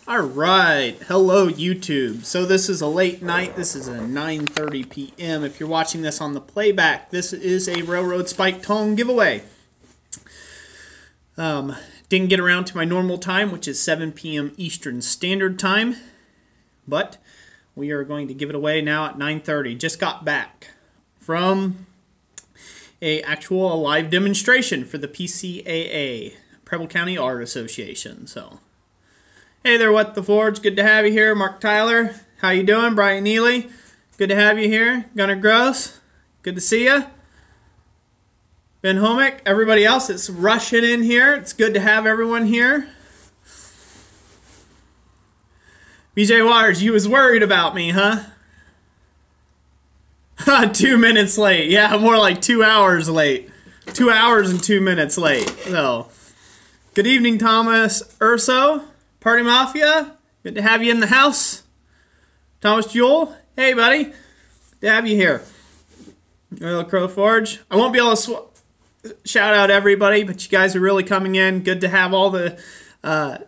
All right, hello YouTube. So this is a late night. This is a 9:30 p.m. If you're watching this on the playback, this is a Railroad Spike Tong giveaway. Didn't get around to my normal time, which is 7 p.m. Eastern Standard Time, but we are going to give it away now at 9:30. Just got back from a live demonstration for the PCAA, Preble County Art Association. So. Hey there, What the Forge. Good to have you here. Mark Tyler, how you doing? Brian Neely, good to have you here. Gunnar Gross, good to see you. Ben Homick, everybody else that's rushing in here. It's good to have everyone here. BJ Waters, you was worried about me, huh? 2 minutes late. Yeah, more like 2 hours late. 2 hours and 2 minutes late. So, good evening, Thomas Urso. Party Mafia, good to have you in the house. Thomas Jewell, hey buddy, good to have you here. Royal Crow Forge, I won't be able to shout out everybody, but you guys are really coming in. Good to have all the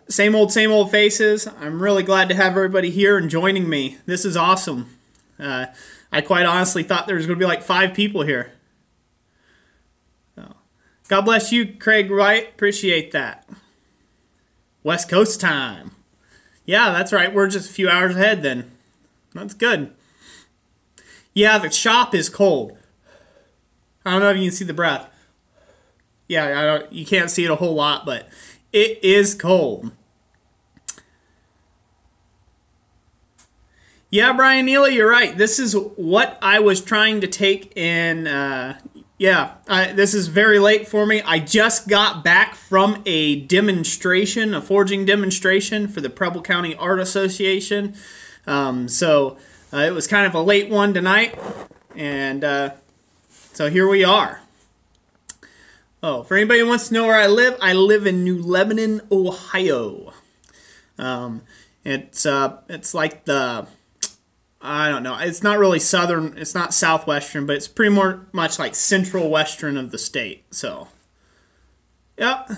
same old faces. I'm really glad to have everybody here and joining me. This is awesome. I quite honestly thought there was going to be like 5 people here. So, God bless you, Craig Wright. Appreciate that. West Coast time. Yeah, that's right. We're just a few hours ahead then. That's good. Yeah, the shop is cold. I don't know if you can see the breath. Yeah, you can't see it a whole lot, but it is cold. Yeah, Brian Neely, you're right. This is what I was trying to take in. This is very late for me. I just got back from a demonstration, a forging demonstration for the Preble County Art Association. So it was kind of a late one tonight, and so here we are. Oh, for anybody who wants to know where I live in New Lebanon, Ohio. It's like the... I don't know. It's not really southern. It's not southwestern, but it's pretty much like central western of the state. So, yep.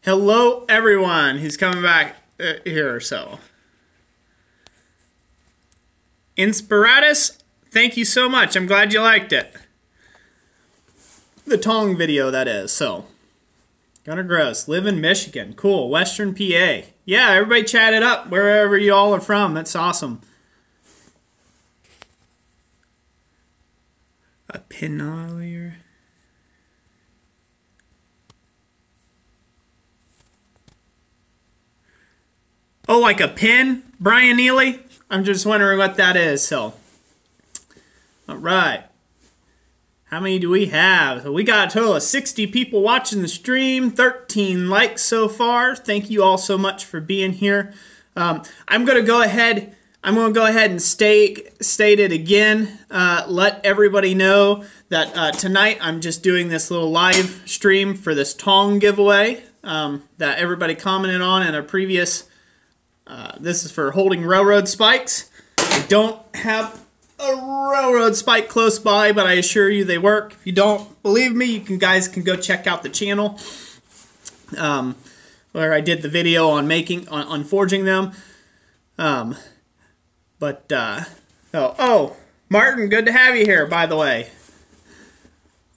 Hello, everyone who's coming back here. So, Inspiratus, thank you so much. I'm glad you liked it. The Tong video, that is. So, Gunnar Gross, live in Michigan. Cool. Western PA. Yeah, everybody chat it up wherever you all are from. That's awesome. A pinolier. Oh, like a pin? Brian Neely? I'm just wondering what that is. So, all right. How many do we have? So we got a total of 60 people watching the stream, 13 likes so far. Thank you all so much for being here. I'm going to go ahead and state it again. Let everybody know that tonight I'm just doing this little live stream for this Tong giveaway that everybody commented on in a previous. This is for holding railroad spikes. I don't have a railroad spike close by, but I assure you they work. If you don't believe me, guys can go check out the channel where I did the video on forging them. Oh, Martin, good to have you here, by the way.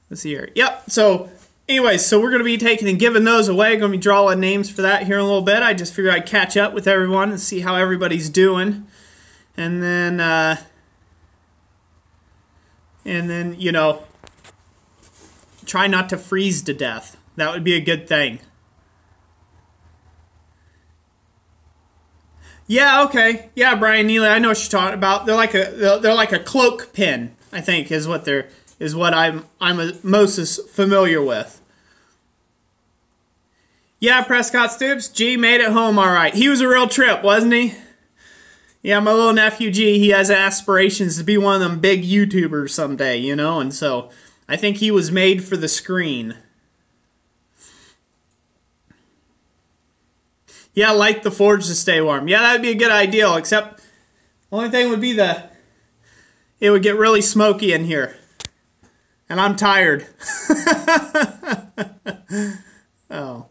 Let's see here. Yep. So, anyways, so we're going to be taking and giving those away. Going to be drawing names for that here in a little bit. I just figured I'd catch up with everyone and see how everybody's doing, and then. You know, try not to freeze to death. That would be a good thing. Yeah, okay. Yeah, Brian Neely, I know what you're talking about. They're like a cloak pin, I think, is what I'm most familiar with. Yeah, Prescott Stoops, G made it home all right. He was a real trip, wasn't he? Yeah, my little nephew G, he has aspirations to be one of them big YouTubers someday, you know, and so I think he was made for the screen. Yeah, light the forge to stay warm. Yeah, that'd be a good idea, except the only thing would be it would get really smoky in here. And I'm tired. Oh.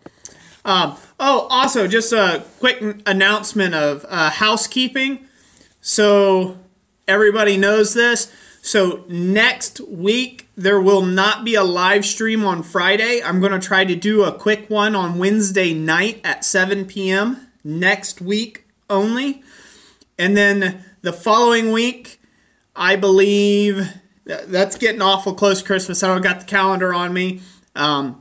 Oh, also, just a quick announcement of housekeeping. So everybody knows this. So next week, there will not be a live stream on Friday. I'm going to try to do a quick one on Wednesday night at 7 p.m. next week only. And then the following week, I believe, that's getting awful close to Christmas. I don't got the calendar on me. I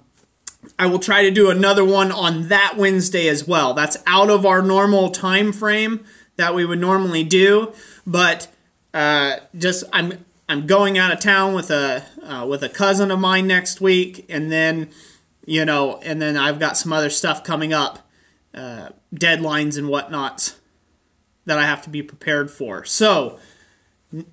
will try to do another one on that Wednesday as well. That's out of our normal time frame that we would normally do, but I'm going out of town with a cousin of mine next week, and then I've got some other stuff coming up, deadlines and whatnots that I have to be prepared for. So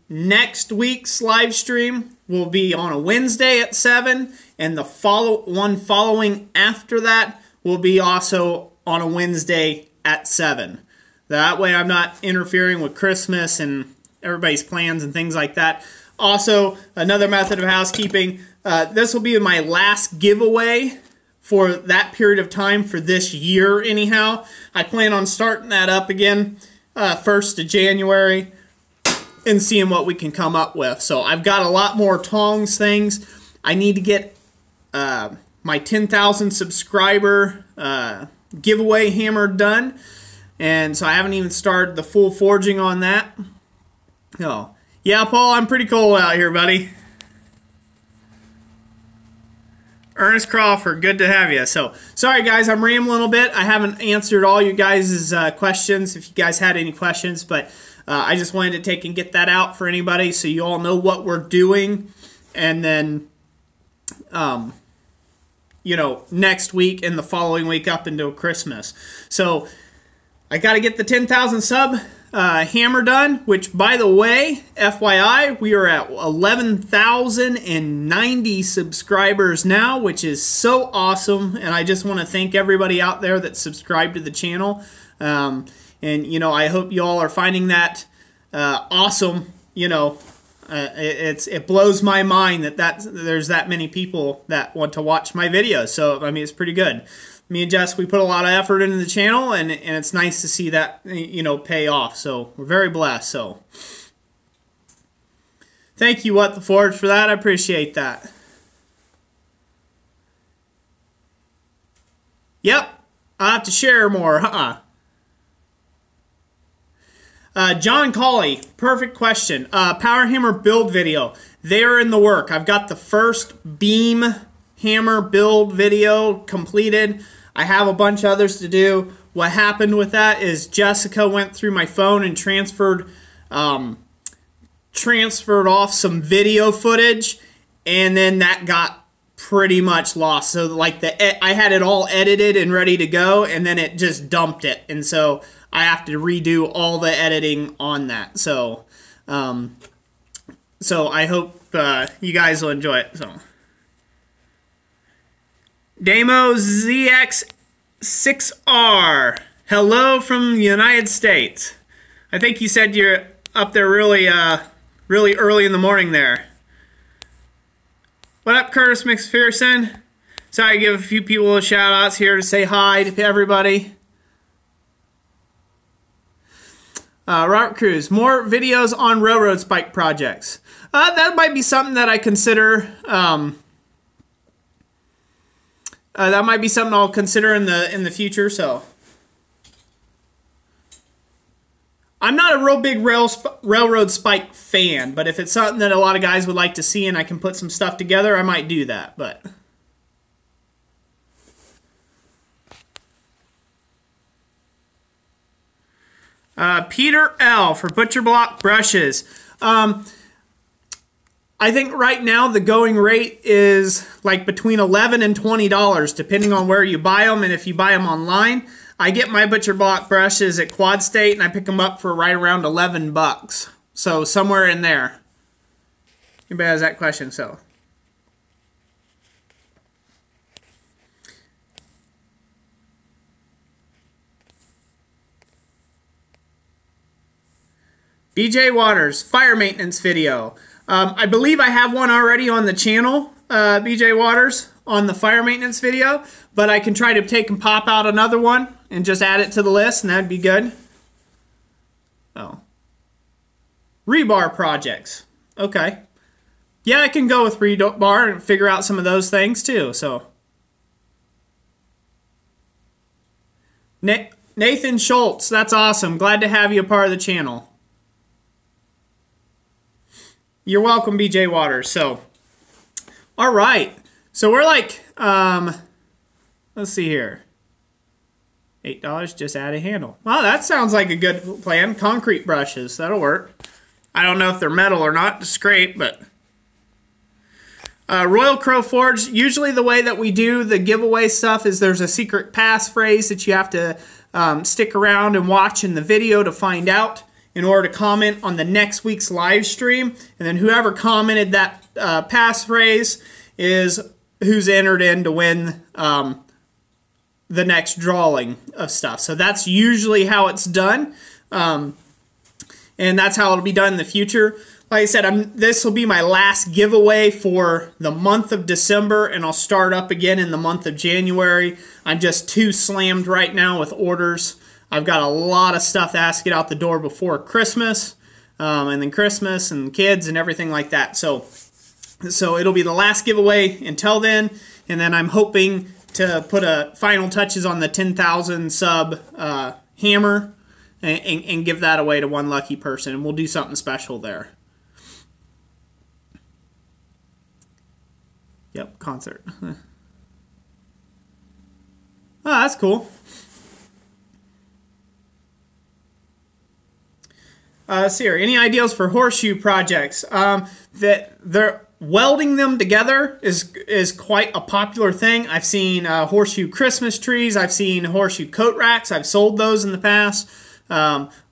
next week's live stream will be on a Wednesday at 7, and the one following after that will be also on a Wednesday at 7. That way I'm not interfering with Christmas and everybody's plans and things like that. Also, another method of housekeeping, this will be my last giveaway for that period of time for this year anyhow. I plan on starting that up again 1st of January. And seeing what we can come up with. So I've got a lot more Tongs things. I need to get my 10,000 subscriber giveaway hammer done. And so I haven't even started the full forging on that. Oh, yeah, Paul, I'm pretty cold out here, buddy. Ernest Crawford, good to have you. So, sorry guys, I'm rambling a little bit. I haven't answered all you guys' questions, if you guys had any questions, but I just wanted to take and get that out for anybody so you all know what we're doing. And then, next week and the following week up into Christmas. So, I got to get the 10,000 sub hammer done, which, by the way, FYI, we are at 11,090 subscribers now, which is so awesome. And I just want to thank everybody out there that subscribed to the channel. And, I hope you all are finding that awesome. It blows my mind that there's that many people that want to watch my videos. So, I mean, it's pretty good. Me and Jess, we put a lot of effort into the channel, and it's nice to see that, pay off. So, we're very blessed. So, thank you, What the Forge, for that. I appreciate that. Yep. I'll have to share more, John Colley, perfect question. Power hammer build video. They are in the work. I've got the first beam hammer build video completed. I have a bunch of others to do. What happened with that is Jessica went through my phone and transferred off some video footage, and then that got pretty much lost. So like I had it all edited and ready to go, and then it just dumped it, and so I have to redo all the editing on that. So, so I hope you guys will enjoy it. So, Damo ZX6R, hello from the United States. I think you said you're up there really early in the morning there. What up, Curtis McPherson? Sorry to give a few people shout outs here to say hi to everybody. Robert Cruz, more videos on railroad spike projects. That might be something that I consider. That might be something I'll consider in the future. So, I'm not a real big railroad spike fan, but if it's something that a lot of guys would like to see and I can put some stuff together, I might do that. But Peter L. for Butcher Block brushes. I think right now the going rate is like between $11 and $20, depending on where you buy them and if you buy them online. I get my Butcher Block brushes at Quad State, and I pick them up for right around 11 bucks. So somewhere in there. Anybody has that question? So. BJ Waters, fire maintenance video. I believe I have one already on the channel, BJ Waters, on the fire maintenance video, but I can try to take and pop out another one and just add it to the list, and that'd be good. Oh. Rebar projects. Okay. Yeah, I can go with rebar and figure out some of those things too, so. Nathan Schultz, that's awesome. Glad to have you a part of the channel. You're welcome, BJ Waters. So, all right. So we're like, let's see here. $8, just add a handle. Well, that sounds like a good plan. Concrete brushes, that'll work. I don't know if they're metal or not to scrape, but. Royal Crow Forge, usually the way that we do the giveaway stuff is there's a secret passphrase that you have to stick around and watch in the video to find out in order to comment on the next week's live stream. And then whoever commented that passphrase is who's entered in to win the next drawing of stuff. So that's usually how it's done. And that's how it'll be done in the future. Like I said, this will be my last giveaway for the month of December, and I'll start up again in the month of January. I'm just too slammed right now with orders. I've got a lot of stuff that has to get out the door before Christmas, and then Christmas and kids and everything like that. So it'll be the last giveaway until then, and then I'm hoping to put a final touches on the 10,000 sub hammer and give that away to one lucky person, and we'll do something special there. Yep, concert. Oh, that's cool. Let's see here. Any ideas for horseshoe projects? They're welding them together is quite a popular thing. I've seen horseshoe Christmas trees. I've seen horseshoe coat racks. I've sold those in the past.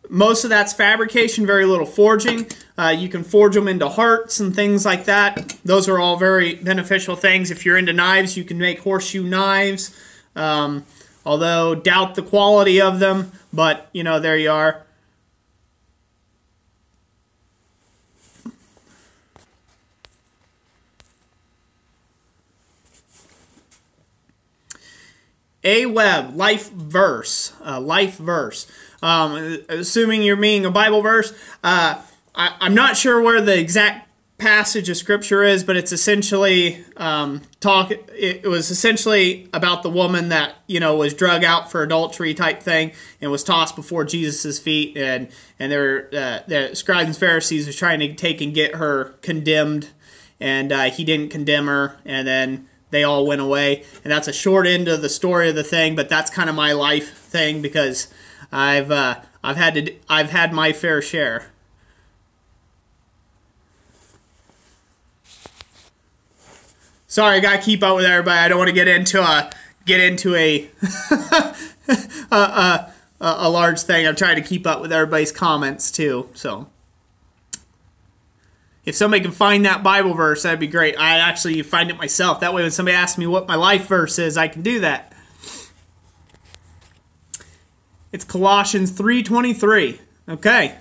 Most of that's fabrication, very little forging. You can forge them into hearts and things like that. Those are all very beneficial things. If you're into knives, you can make horseshoe knives. Although, doubt the quality of them, but, you know, there you are. A Web, life verse. Assuming you're meaning a Bible verse. I'm not sure where the exact passage of Scripture is, but it's essentially it was essentially about the woman that, you know, was drug out for adultery type thing and was tossed before Jesus' feet, and the scribes and Pharisees was trying to take and get her condemned, and he didn't condemn her, and then they all went away. And that's a short end of the story of the thing, but that's kind of my life thing because I've had my fair share. Sorry, I gotta keep up with everybody. I don't want to get into a large thing. I'm trying to keep up with everybody's comments too. So if somebody can find that Bible verse, that'd be great. I actually find it myself. That way when somebody asks me what my life verse is, I can do that. It's Colossians 3:23. Okay.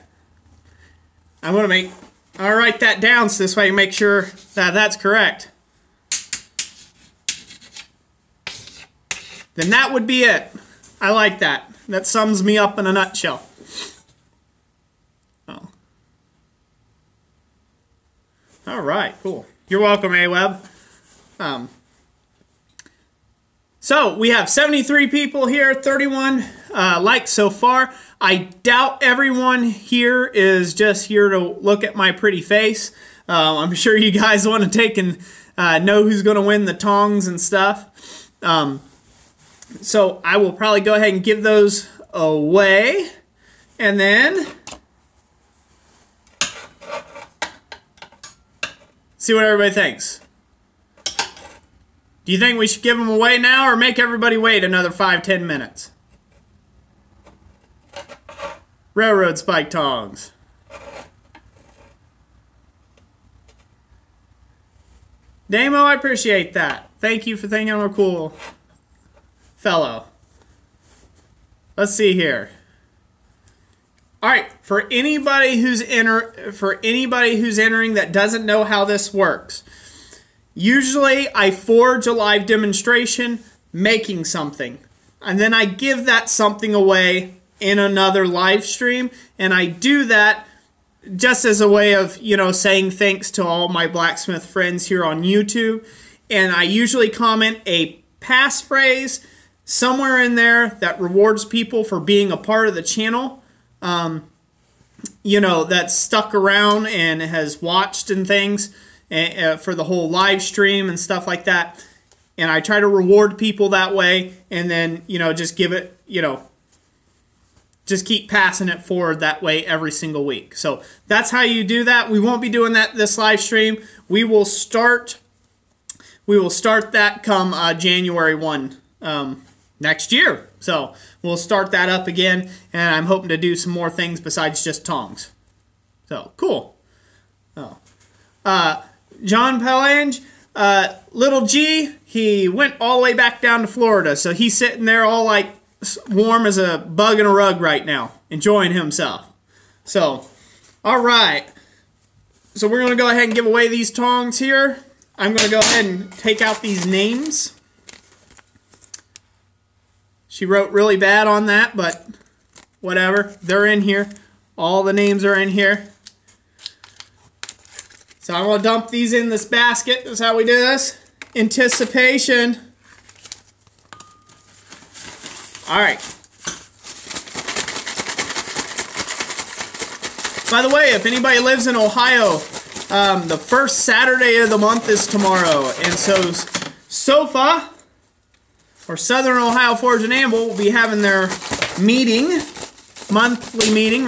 I'll write that down so this way I can make sure that that's correct. Then that would be it. I like that. That sums me up in a nutshell. Oh. All right, cool. You're welcome, A-Web. So we have 73 people here, 31 likes so far. I doubt everyone here is just here to look at my pretty face. I'm sure you guys want to take and know who's going to win the tongs and stuff. So I will probably go ahead and give those away. And then see what everybody thinks. Do you think we should give them away now or make everybody wait another 5-10 minutes? Railroad spike tongs. Damo, I appreciate that. Thank you for thinking I'm a cool fellow. Let's see here. All right, for anybody who's entering that doesn't know how this works, Usually I forge a live demonstration making something, and then I give that something away in another live stream, and I do that just as a way of, you know, saying thanks to all my blacksmith friends here on YouTube. And I usually comment a passphrase somewhere in there that rewards people for being a part of the channel, you know, that's stuck around and has watched and things for the whole live stream and stuff like that. And I try to reward people that way, and then, you know, just give it, you know, just keep passing it forward that way every single week. So that's how you do that. We won't be doing that this live stream. We will start that come January 1 next year. So we'll start that up again, and I'm hoping to do some more things besides just tongs. So cool. Oh, John Pellange, little G, he went all the way back down to Florida, so he's sitting there all like warm as a bug in a rug right now, enjoying himself. So, all right. So we're going to go ahead and give away these tongs here. I'm going to go ahead and take out these names. She wrote really bad on that, but whatever. They're in here. All the names are in here. So I'm going to dump these in this basket. That's how we do this. Anticipation. All right. By the way, if anybody lives in Ohio, the first Saturday of the month is tomorrow. And so SOFA, or Southern Ohio Forge and Anvil, will be having their meeting,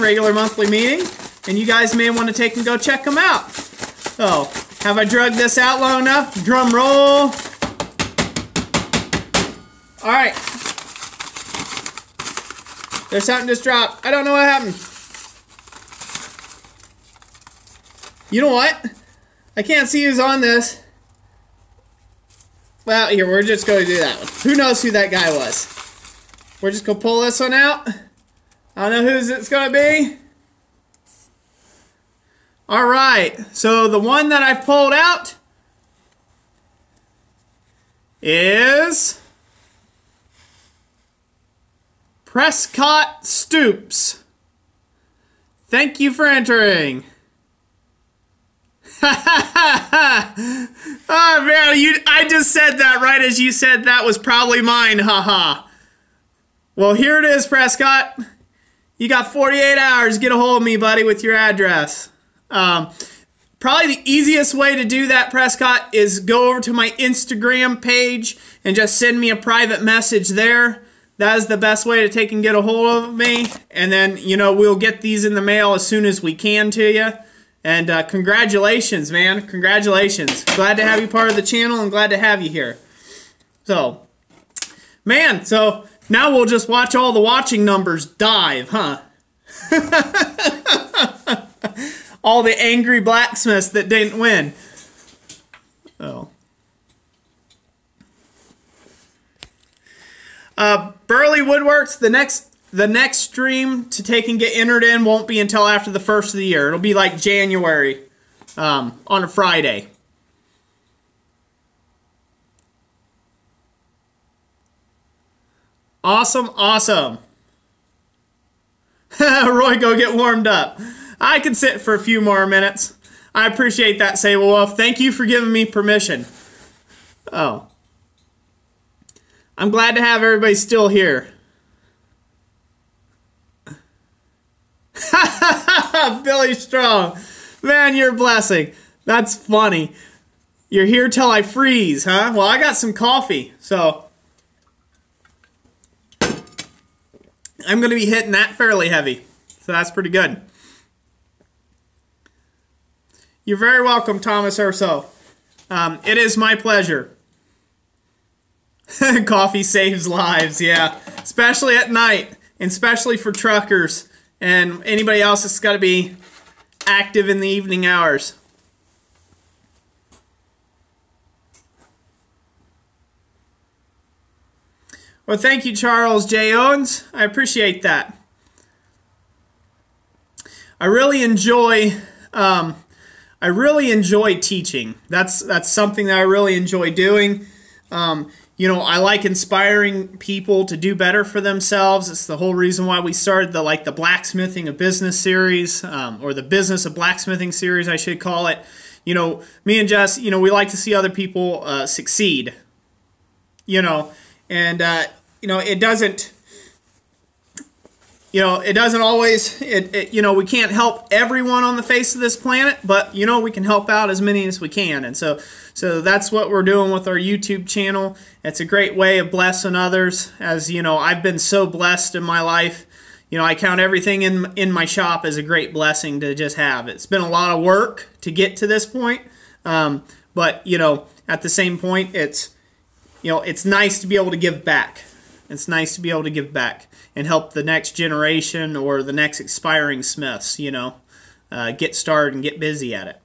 regular monthly meeting. And you guys may want to take and go check them out. So, have I drugged this out long enough? Drum roll. All right. There's something just dropped. I don't know what happened. You know what? I can't see who's on this. Well, here, we're just going to do that one. Who knows who that guy was? We're just going to pull this one out. I don't know whose it's going to be. All right. So the one that I've pulled out is Prescott Stoops. Thank you for entering. Oh man, I just said that right as you said that was probably mine, haha. Well, here it is, Prescott. You got 48 hours. Get a hold of me, buddy, with your address. Probably the easiest way to do that, Prescott, is go over to my Instagram page and just send me a private message there. That is the best way to take and get a hold of me. And then, you know, we'll get these in the mail as soon as we can to you. And congratulations, man. Congratulations. Glad to have you part of the channel and glad to have you here. So, man, so now we'll just watch all the watching numbers dive, huh? All the angry blacksmiths that didn't win. Oh. Burley Woodworks, the next stream to take and get entered in won't be until after the first of the year. It'll be like January on a Friday. Awesome, awesome. Roy, go get warmed up. I can sit for a few more minutes. I appreciate that, Sable Wolf. Thank you for giving me permission. Oh. I'm glad to have everybody still here. Billy Strong. Man, you're a blessing. That's funny. You're here till I freeze, huh? Well, I got some coffee, so I'm going to be hitting that fairly heavy. So that's pretty good. You're very welcome, Thomas Urso. It is my pleasure. Coffee saves lives, yeah. Especially at night, and especially for truckers and anybody else that's got to be active in the evening hours. Well, thank you, Charles J. Owens. I appreciate that. I really enjoy I really enjoy teaching. That's something that I really enjoy doing. I like inspiring people to do better for themselves. It's the whole reason why we started the Blacksmithing of Business series, or the Business of Blacksmithing series, I should call it. Me and Jess, we like to see other people succeed. And it doesn't. It doesn't always, we can't help everyone on the face of this planet, but, we can help out as many as we can. And so that's what we're doing with our YouTube channel. It's a great way of blessing others. As, I've been so blessed in my life. I count everything in my shop as a great blessing to just have. It's been a lot of work to get to this point. But, at the same point, it's nice to be able to give back. It's nice to be able to give back and help the next generation or the next aspiring smiths, get started and get busy at it.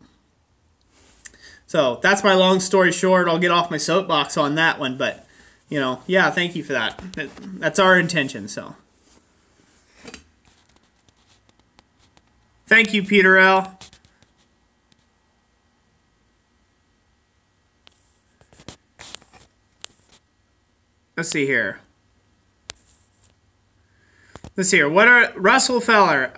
So that's my long story short. I'll get off my soapbox on that one, but, yeah, thank you for that. That's our intention, so. Thank you, Peter L. Let's see here. Russell Feller,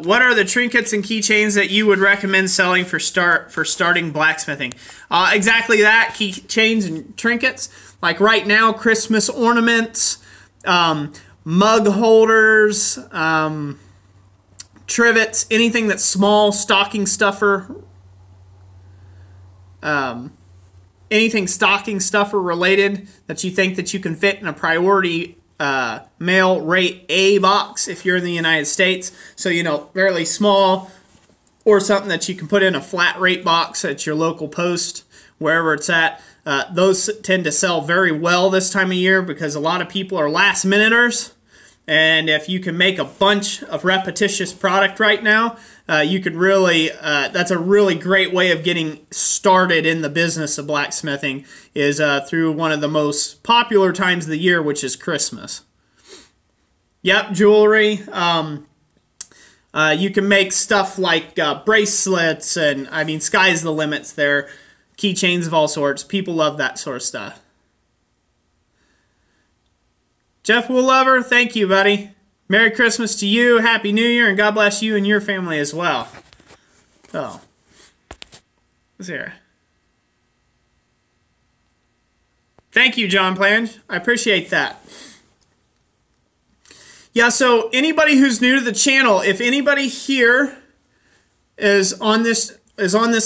what are the trinkets and keychains that you would recommend selling for starting blacksmithing? Exactly that, keychains and trinkets. Like right now, Christmas ornaments, mug holders, trivets, anything that's small, stocking stuffer, anything stocking stuffer related that you think that you can fit in a priority mail rate A box if you're in the United States. So, fairly small, or something that you can put in a flat rate box at your local post, wherever it's at. Those tend to sell very well this time of year because a lot of people are last minuters. And if you can make a bunch of repetitious product right now, you could really, that's a really great way of getting started in the business of blacksmithing, is through one of the most popular times of the year, which is Christmas. Yep, jewelry. You can make stuff like bracelets, and sky's the limits there. Keychains of all sorts. People love that sort of stuff. Jeff Woollover, thank you, buddy. Merry Christmas to you, Happy New Year, and God bless you and your family as well. So, let's hear. Thank you, John Plange. I appreciate that. Yeah, so anybody who's new to the channel, if anybody here is on this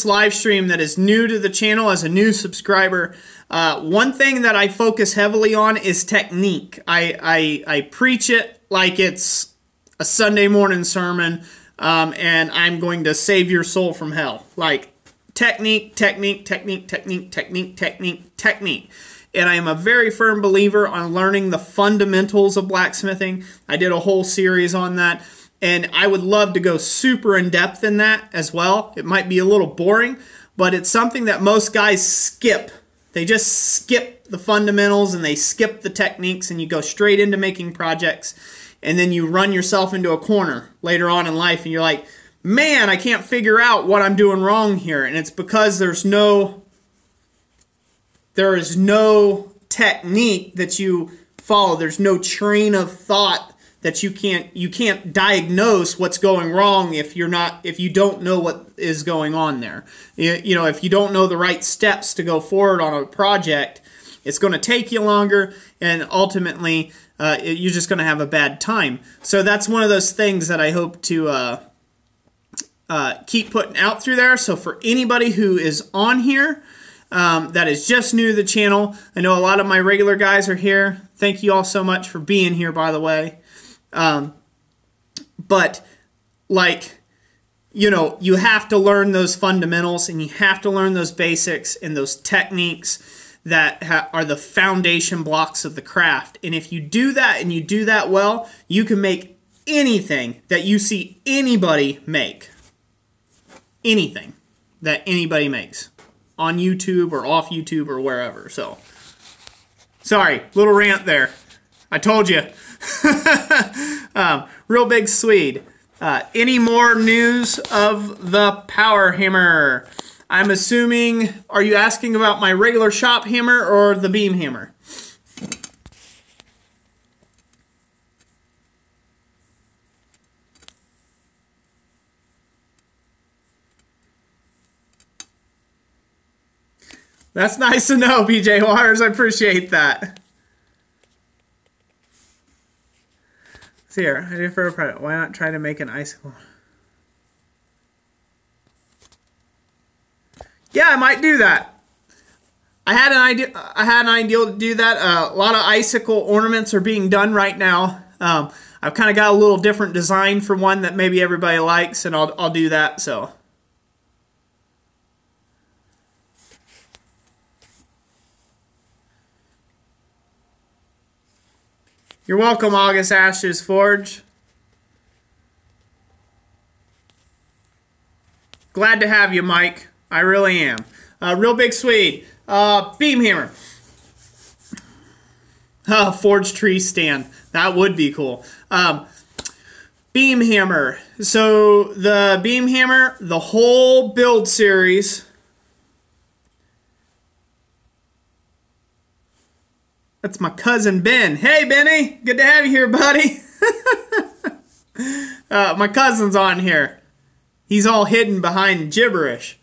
live stream that is new to the channel as a new subscriber, one thing that I focus heavily on is technique. I preach it like it's a Sunday morning sermon, and I'm going to save your soul from hell. Like, technique, technique, technique, technique, technique, technique, technique. And I am a very firm believer on learning the fundamentals of blacksmithing. I did a whole series on that. And I would love to go super in-depth in that as well. It might be a little boring, but it's something that most guys skip. They just skip the fundamentals and they skip the techniques, and you go straight into making projects, and then you run yourself into a corner later on in life, and you're like, man, I can't figure out what I'm doing wrong here. And it's because there is no technique that you follow. There's no train of thought that you can't diagnose what's going wrong if you don't know what is going on there. If you don't know the right steps to go forward on a project, it's going to take you longer, and ultimately you're just going to have a bad time. So that's one of those things that I hope to keep putting out through there. So for anybody who is on here that is just new to the channel, I know a lot of my regular guys are here. Thank you all so much for being here, by the way. But you have to learn those fundamentals, and you have to learn those basics and those techniques that are the foundation blocks of the craft. And if you do that, and you do that well, you can make anything that you see anybody make. Anything that anybody makes on YouTube or off YouTube or wherever. So, sorry, little rant there. I told you. Real big Swede. Any more news of the power hammer? I'm assuming, are you asking about my regular shop hammer or the beam hammer? That's nice to know, BJ Waters. I appreciate that. See here, I do for a product. Why not try to make an icicle? Yeah, I might do that. I had an idea to do that. A lot of icicle ornaments are being done right now. I've kind of got a little different design for one that maybe everybody likes, and I'll do that. So. You're welcome, August Ashes Forge. Glad to have you, Mike. I really am. Real Big Swede. Beam hammer. Forge tree stand. That would be cool. Beam hammer. So the beam hammer, the whole build series. That's my cousin Ben. Hey, Benny. Good to have you here, buddy. My cousin's on here. He's all hidden behind gibberish.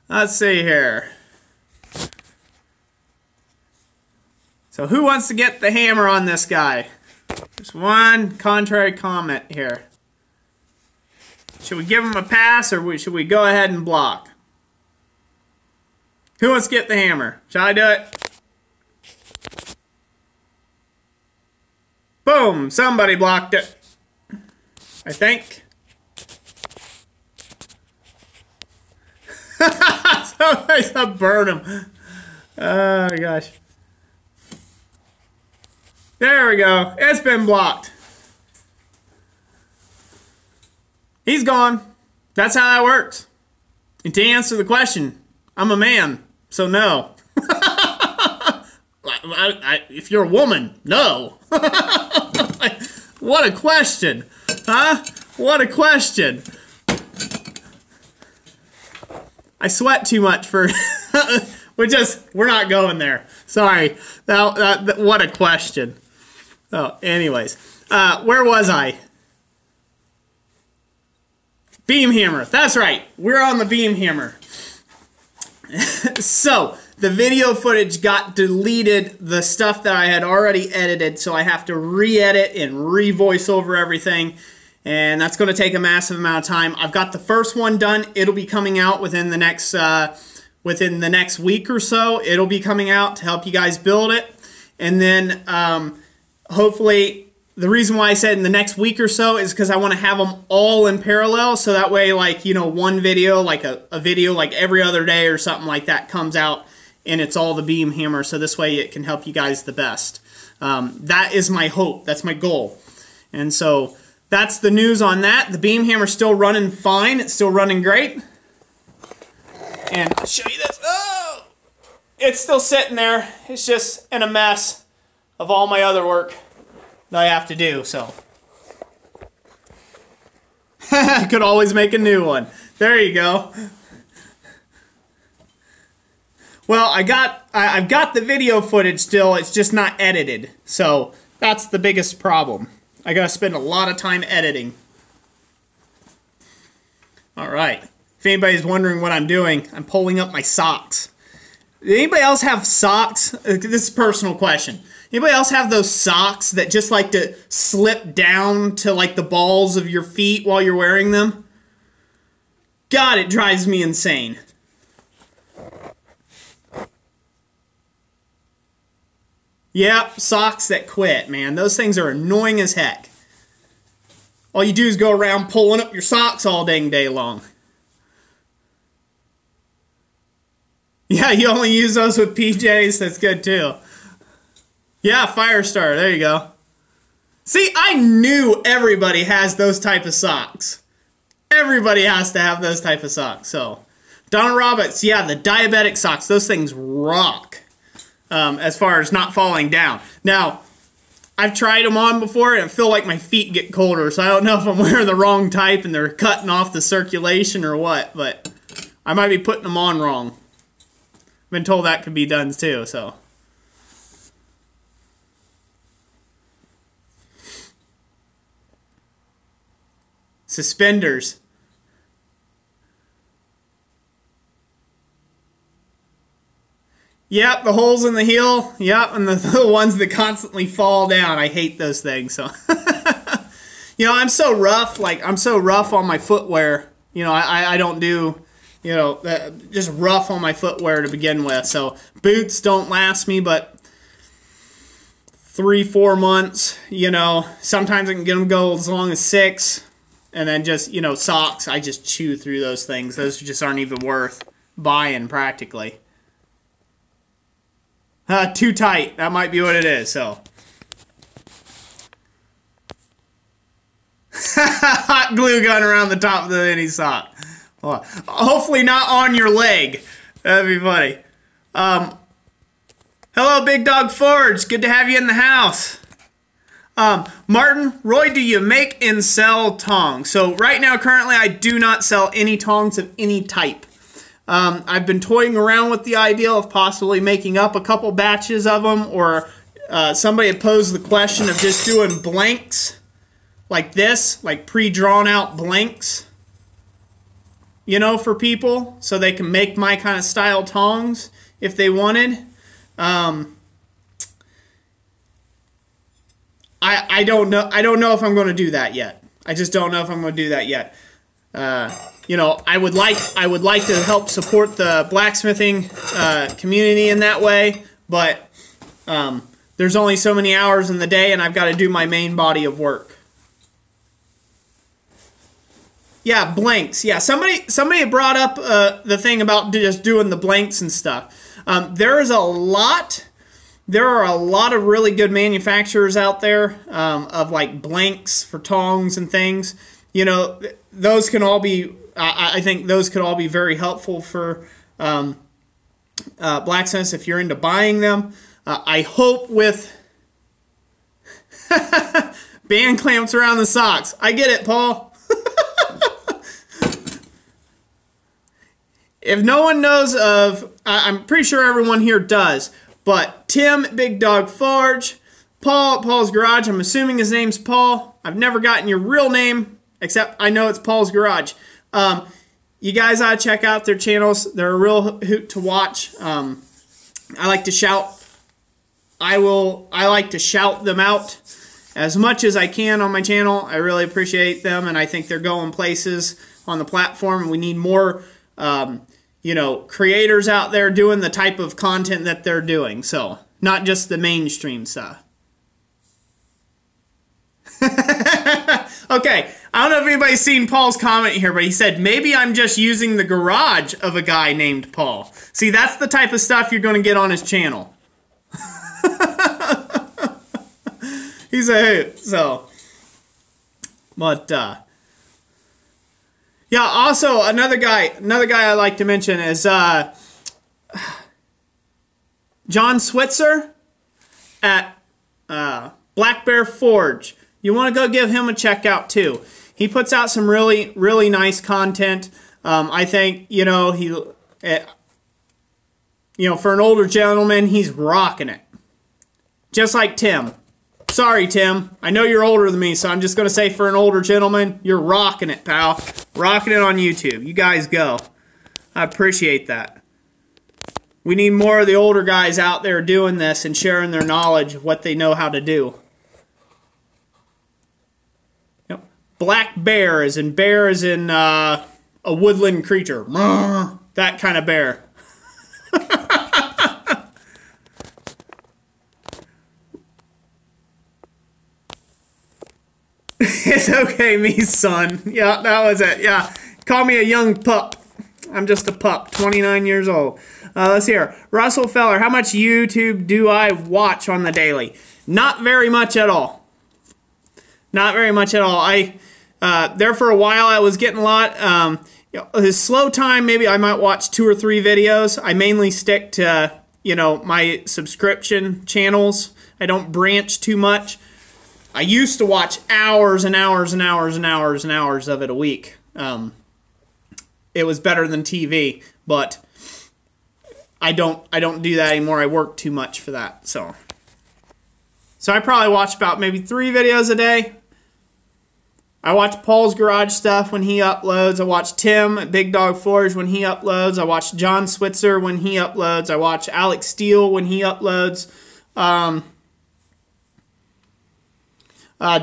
Let's see here. So who wants to get the hammer on this guy? There's one contrary comment here. Should we give him a pass or should we go ahead and block? Who wants to get the hammer? Shall I do it? Boom! Somebody blocked it. I think. Somebody's gonna burn him. Oh my gosh. There we go. It's been blocked. He's gone. That's how that works. And to answer the question, I'm a man, so no. If you're a woman, no. What a question. Huh? What a question. I sweat too much for... we're not going there. Sorry. What a question. Oh, anyways. Where was I? Beam hammer. That's right. We're on the beam hammer. So, the video footage got deleted, the stuff that I had already edited, so I have to re-edit and re-voice over everything, and that's going to take a massive amount of time. I've got the first one done. It'll be coming out within the next week or so. It'll be coming out to help you guys build it, and then hopefully... The reason why I said in the next week or so is because I want to have them all in parallel, so that way, like, you know, one video, like a video like every other day or something like that comes out, and it's all the beam hammer, so this way it can help you guys the best. That is my hope. That's my goal. And so that's the news on that. The beam hammer's still running fine. It's still running great. And I'll show you this. Oh! It's still sitting there. It's just in a mess of all my other work that I have to do, so. Could always make a new one. There you go. Well, I've got the video footage still, it's just not edited. So, that's the biggest problem. I gotta spend a lot of time editing. Alright. If anybody's wondering what I'm doing, I'm pulling up my socks. Did anybody else have socks? This is a personal question. Anybody else have those socks that just like to slip down to like the balls of your feet while you're wearing them? God, it drives me insane. Yep, socks that quit, man. Those things are annoying as heck. All you do is go around pulling up your socks all dang day long. Yeah, you only use those with PJs. That's good too. Yeah, Firestar. There you go. See, I knew everybody has those type of socks. Everybody has to have those type of socks. So, Donna Roberts, yeah, the diabetic socks. Those things rock as far as not falling down. Now, I've tried them on before and I feel like my feet get colder, so I don't know if I'm wearing the wrong type and they're cutting off the circulation or what, but I might be putting them on wrong. I've been told that could be done too, so. Suspenders. Yep, the holes in the heel. Yep, and the ones that constantly fall down. I hate those things. So, you know, I'm so rough. Like, I'm so rough on my footwear. You know, I don't do, you know, just rough on my footwear to begin with. So, boots don't last me but 3-4 months. You know, sometimes I can get them go as long as 6. And then just, you know, socks. I just chew through those things. Those just aren't even worth buying practically. Too tight. That might be what it is, so. Hot glue gun around the top of the any sock. Well, hopefully not on your leg. That'd be funny. Hello, Big Dog Forge. Good to have you in the house. Martin, Roy, do you make and sell tongs? So right now, currently, I do not sell any tongs of any type. I've been toying around with the idea of possibly making up a couple batches of them, or somebody had posed the question of just doing blanks like this, like pre-drawn out blanks, you know, for people, so they can make my kind of style tongs if they wanted. I don't know. I don't know if I'm going to do that yet. I just don't know if I'm going to do that yet. You know, I would like to help support the blacksmithing community in that way, but there's only so many hours in the day, and I've got to do my main body of work. Yeah, blanks. Yeah, somebody brought up the thing about just doing the blanks and stuff. There are a lot of really good manufacturers out there of like blanks for tongs and things. You know, those can all be. I think those could all be very helpful for blacksmiths if you're into buying them. I hope with band clamps around the socks. I get it, Paul. If no one knows of, I'm pretty sure everyone here does, but Tim, Big Dog Forge, Paul at Paul's Garage, I'm assuming his name's Paul. I've never gotten your real name, except I know it's Paul's Garage. You guys ought to check out their channels. They're a real hoot to watch. I like to shout. I like to shout them out as much as I can on my channel. I really appreciate them, and I think they're going places on the platform. We need more, you know, creators out there doing the type of content that they're doing. So, not just the mainstream stuff. Okay, I don't know if anybody's seen Paul's comment here, but he said, maybe I'm just using the garage of a guy named Paul. See, that's the type of stuff you're going to get on his channel. He's a hoot, so. But, yeah, also, another guy I like to mention is, John Switzer at, Black Bear Forge. You want to go give him a check out too. He puts out some really, really nice content. I think, you know, for an older gentleman, he's rocking it. Just like Tim. Sorry, Tim. I know you're older than me, so I'm just going to say for an older gentleman, you're rocking it, pal. Rocking it on YouTube. You guys go. I appreciate that. We need more of the older guys out there doing this and sharing their knowledge of what they know how to do. Black bear as in a woodland creature. That kind of bear. It's okay, me son. Yeah, that was it. Yeah, call me a young pup. I'm just a pup, 29 years old. Let's hear. Russell Feller, how much YouTube do I watch on the daily? Not very much at all. Not very much at all. There for a while I was getting a lot. His slow time, maybe I might watch 2 or 3 videos. I mainly stick to my subscription channels. I don't branch too much. I used to watch hours and hours and hours and hours and hours of it a week. It was better than TV, but I don't do that anymore. I work too much for that. So I probably watch about maybe 3 videos a day. I watch Paul's Garage Stuff when he uploads. I watch Tim at Big Dog Forge when he uploads. I watch John Switzer when he uploads. I watch Alex Steele when he uploads.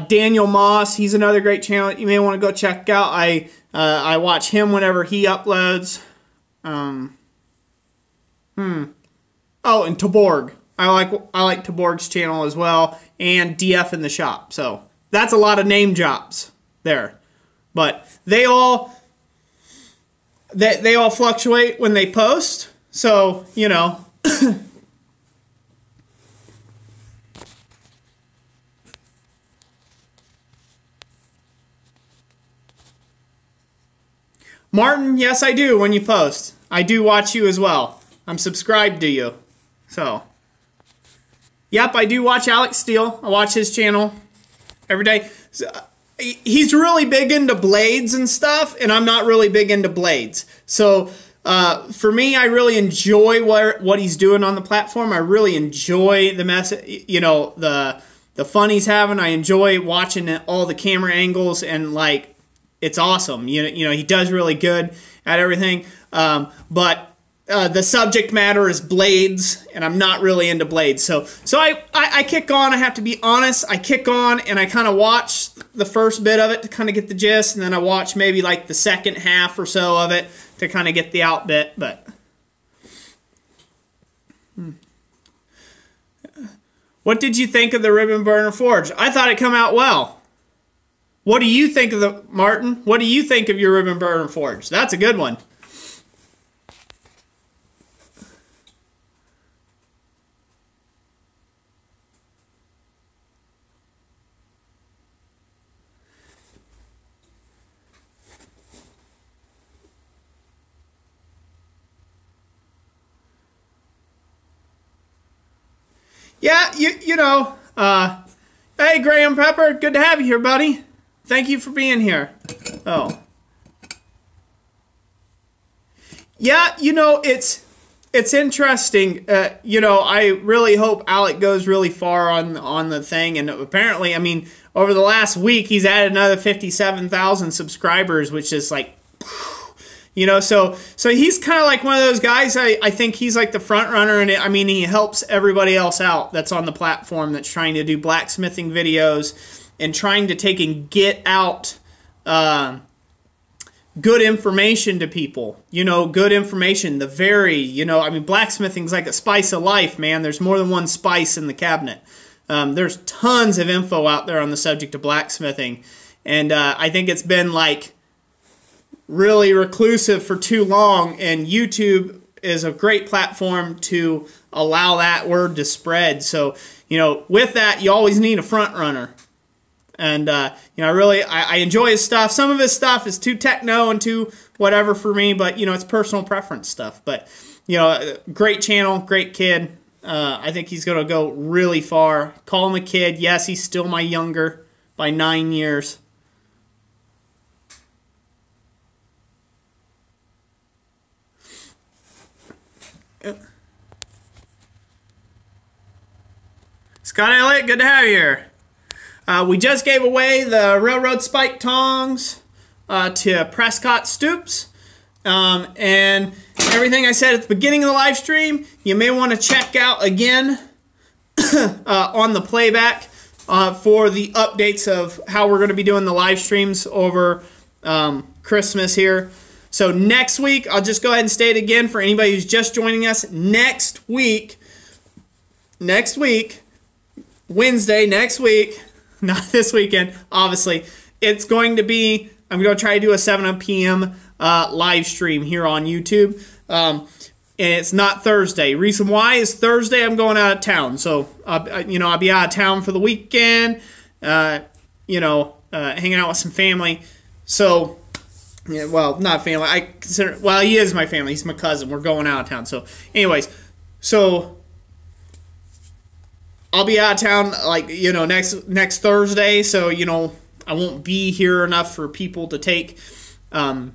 Daniel Moss, he's another great channel that you may want to go check out. I watch him whenever he uploads. Oh, and Taborg. I like Taborg's channel as well, and DF in the Shop. So that's a lot of name drops there, but they all fluctuate when they post. So Martin, yes I do when you post. I do watch you as well. I'm subscribed to you. So, yep, I do watch Alex Steele. I watch his channel every day. So, he's really big into blades and stuff, and I'm not really big into blades. So, for me, I really enjoy what he's doing on the platform. I really enjoy the the fun he's having. I enjoy watching all the camera angles, and it's awesome. He does really good at everything. But the subject matter is blades, and I'm not really into blades. So I kick on. I have to be honest. I kick on, and I kind of watch the first bit of it to kind of get the gist, and then I watch maybe the second half or so of it to kind of get the out bit. But what did you think of the Ribbon Burner Forge? I thought it come out well. What do you think of Martin? What do you think of your Ribbon Burner Forge? That's a good one. Yeah, hey Graham Pepper, good to have you here, buddy. Thank you for being here. Oh. Yeah, it's interesting. I really hope Alec goes really far on the thing, and apparently, over the last week, he's added another 57,000 subscribers, which is so he's kind of like one of those guys. I think he's like the front runner, and he helps everybody else out that's on the platform that's trying to do blacksmithing videos and trying to take and get out good information to people. Good information. Blacksmithing's like a spice of life, man. There's more than one spice in the cabinet. There's tons of info out there on the subject of blacksmithing, and I think it's been really reclusive for too long, and YouTube is a great platform to allow that word to spread. So, with that, you always need a front runner. And, I enjoy his stuff. Some of his stuff is too techno and too whatever for me, but, it's personal preference stuff. But, great channel, great kid. I think he's going to go really far. Call him a kid. Yes, he's still my younger by 9 years. Scott Elliott, good to have you here. We just gave away the Railroad Spike Tongs to Prescott Stoops. And everything I said at the beginning of the live stream, you may want to check out again on the playback for the updates of how we're going to be doing the live streams over Christmas here. So next week, I'll just go ahead and state again for anybody who's just joining us, next week, Wednesday, next week, not this weekend, obviously, it's going to be, I'm going to try to do a 7 p.m. Live stream here on YouTube. And it's not Thursday. Reason why is Thursday I'm going out of town. So, I'll be out of town for the weekend, hanging out with some family. So, yeah, well, not family. He is my family. He's my cousin. We're going out of town. So, anyways, So I'll be out of town, like, you know, next Thursday. So, you know, I won't be here enough for people to take to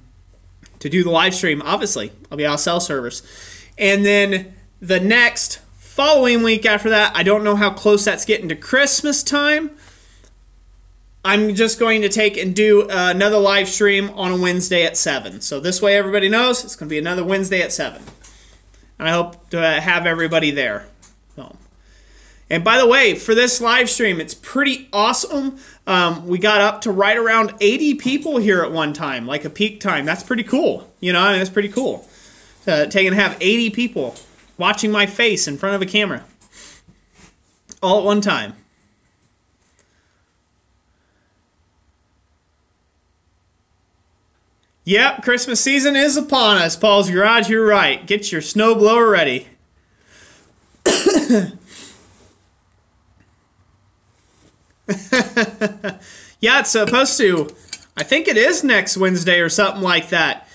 do the live stream. Obviously, I'll be out of cell service, and then the next following week after that, I don't know how close that's getting to Christmas time. I'm just going to take and do another live stream on a Wednesday at 7. So this way everybody knows it's going to be another Wednesday at 7. And I hope to have everybody there. So. And by the way, for this live stream, it's pretty awesome. We got up to right around 80 people here at one time, like a peak time. That's pretty cool. You know, I mean, that's pretty cool. Taking to have 80 people watching my face in front of a camera all at one time. Yep, Christmas season is upon us, Paul's Garage. You're right. Get your snowblower ready. Yeah, it's supposed to. I think it is next Wednesday or something like that.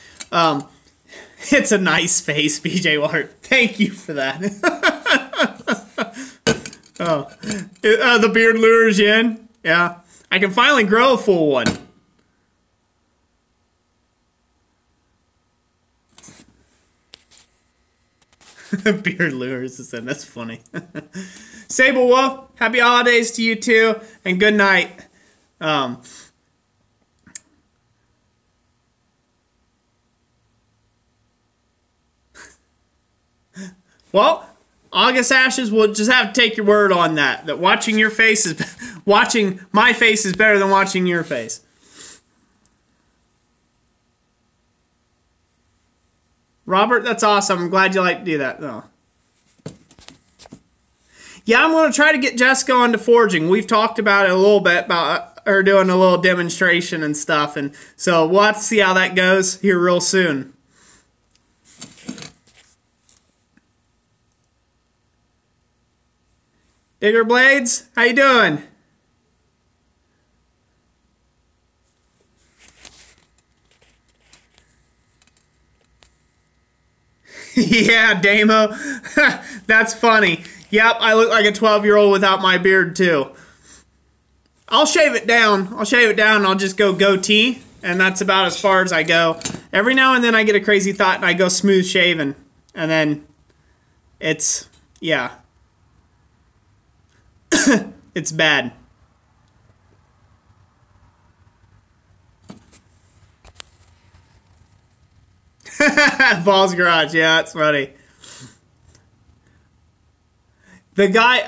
It's a nice face, BJ Wart. Thank you for that. The beard lures you in. Yeah, I can finally grow a full one. Beard lures us in. That's funny. Sable Wolf, happy holidays to you too, and good night. Well, August Ashes, we'll just have to take your word on that. That watching your face is watching my face is better than watching your face. Robert, that's awesome. I'm glad you like to do that, though. Yeah, I'm going to try to get Jessica onto forging. We've talked about it a little bit, about her doing a little demonstration and stuff, and so we'll have to see how that goes here real soon. Digger Blades, how you doing? Yeah, Damo. That's funny. Yep, I look like a 12-year-old without my beard, too. I'll shave it down. I'll shave it down and I'll just go goatee, and that's about as far as I go. Every now and then I get a crazy thought and I go smooth shaven, and then it's, yeah. It's bad. Paul's Garage, yeah, that's funny. The guy,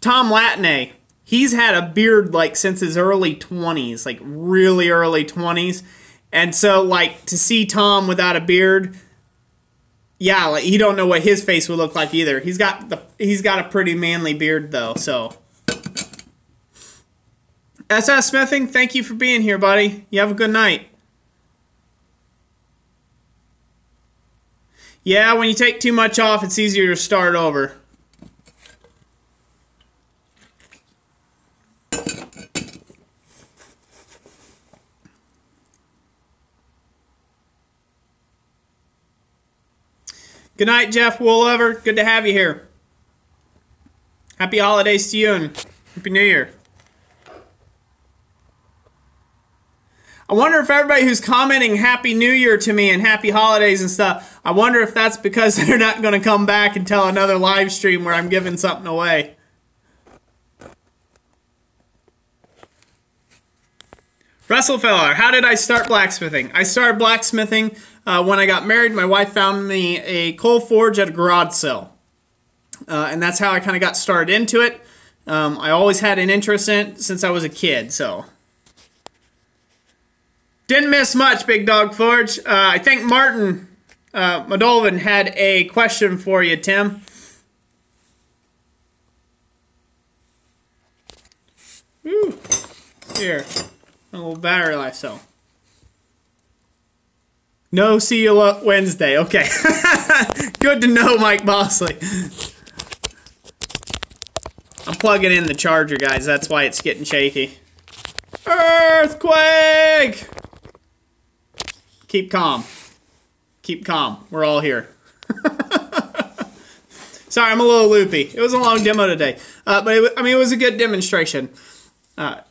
Tom Latney, he's had a beard like since his early 20s, like really early 20s. And so like to see Tom without a beard, yeah, like he don't know what his face would look like either. He's got a pretty manly beard though, so. SS Smithing, thank you for being here, buddy. You have a good night. Yeah, when you take too much off, it's easier to start over. Good night, Jeff Woolover. Good to have you here. Happy holidays to you and Happy New Year. I wonder if everybody who's commenting Happy New Year to me and Happy Holidays and stuff, I wonder if that's because they're not going to come back and tell another live stream where I'm giving something away. Russellfeller, how did I start blacksmithing? I started blacksmithing when I got married. My wife found me a coal forge at a garage sale. And that's how I kind of got started into it. I always had an interest in it since I was a kid, so... Didn't miss much, Big Dog Forge. I think Martin Madolvin had a question for you, Tim. Woo. Here. A little battery life cell. No, see you Wednesday. Okay. Good to know, Mike Bosley. I'm plugging in the charger, guys. That's why it's getting shaky. Earthquake! Keep calm. Keep calm. We're all here. Sorry, I'm a little loopy. It was a long demo today, but it was a good demonstration. It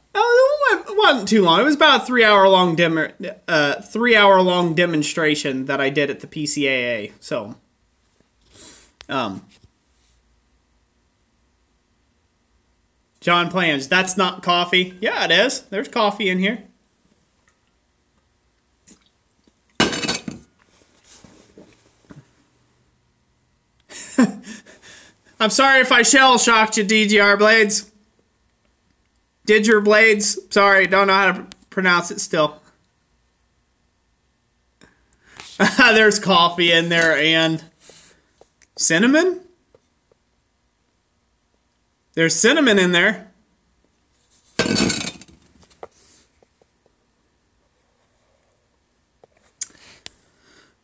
wasn't too long. It was about a 3-hour long demonstration that I did at the PCAA. So, John Plans, that's not coffee. Yeah, it is. There's coffee in here. I'm sorry if I shell shocked you, DGR Blades. Did your Blades? Sorry, don't know how to pronounce it still. There's coffee in there and cinnamon? There's cinnamon in there.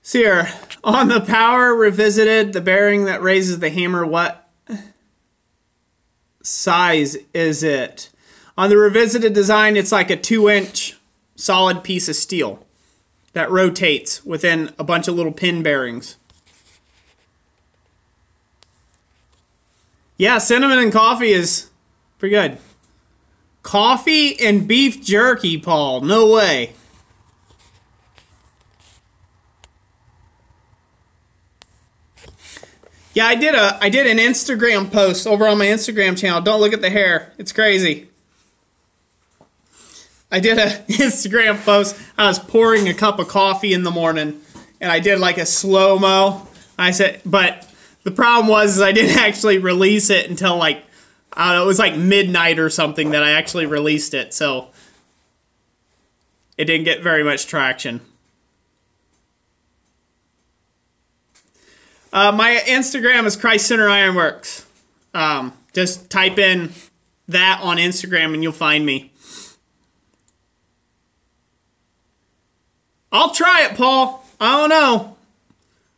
See here, on the Power Revisited, the bearing that raises the hammer, what size is it? On the Revisited design, it's like a 2-inch solid piece of steel that rotates within a bunch of little pin bearings. Yeah, cinnamon and coffee is pretty good. Coffee and beef jerky, Paul. No way. Yeah, I did an Instagram post over on my Instagram channel. Don't look at the hair. It's crazy. I did an Instagram post. I was pouring a cup of coffee in the morning, and I did like a slow-mo. I said, but the problem was I didn't actually release it until like, I don't know, it was like midnight or something that I actually released it, so it didn't get very much traction. My Instagram is Christ Center Ironworks. Just type in that on Instagram and you'll find me. I'll try it, Paul. I don't know.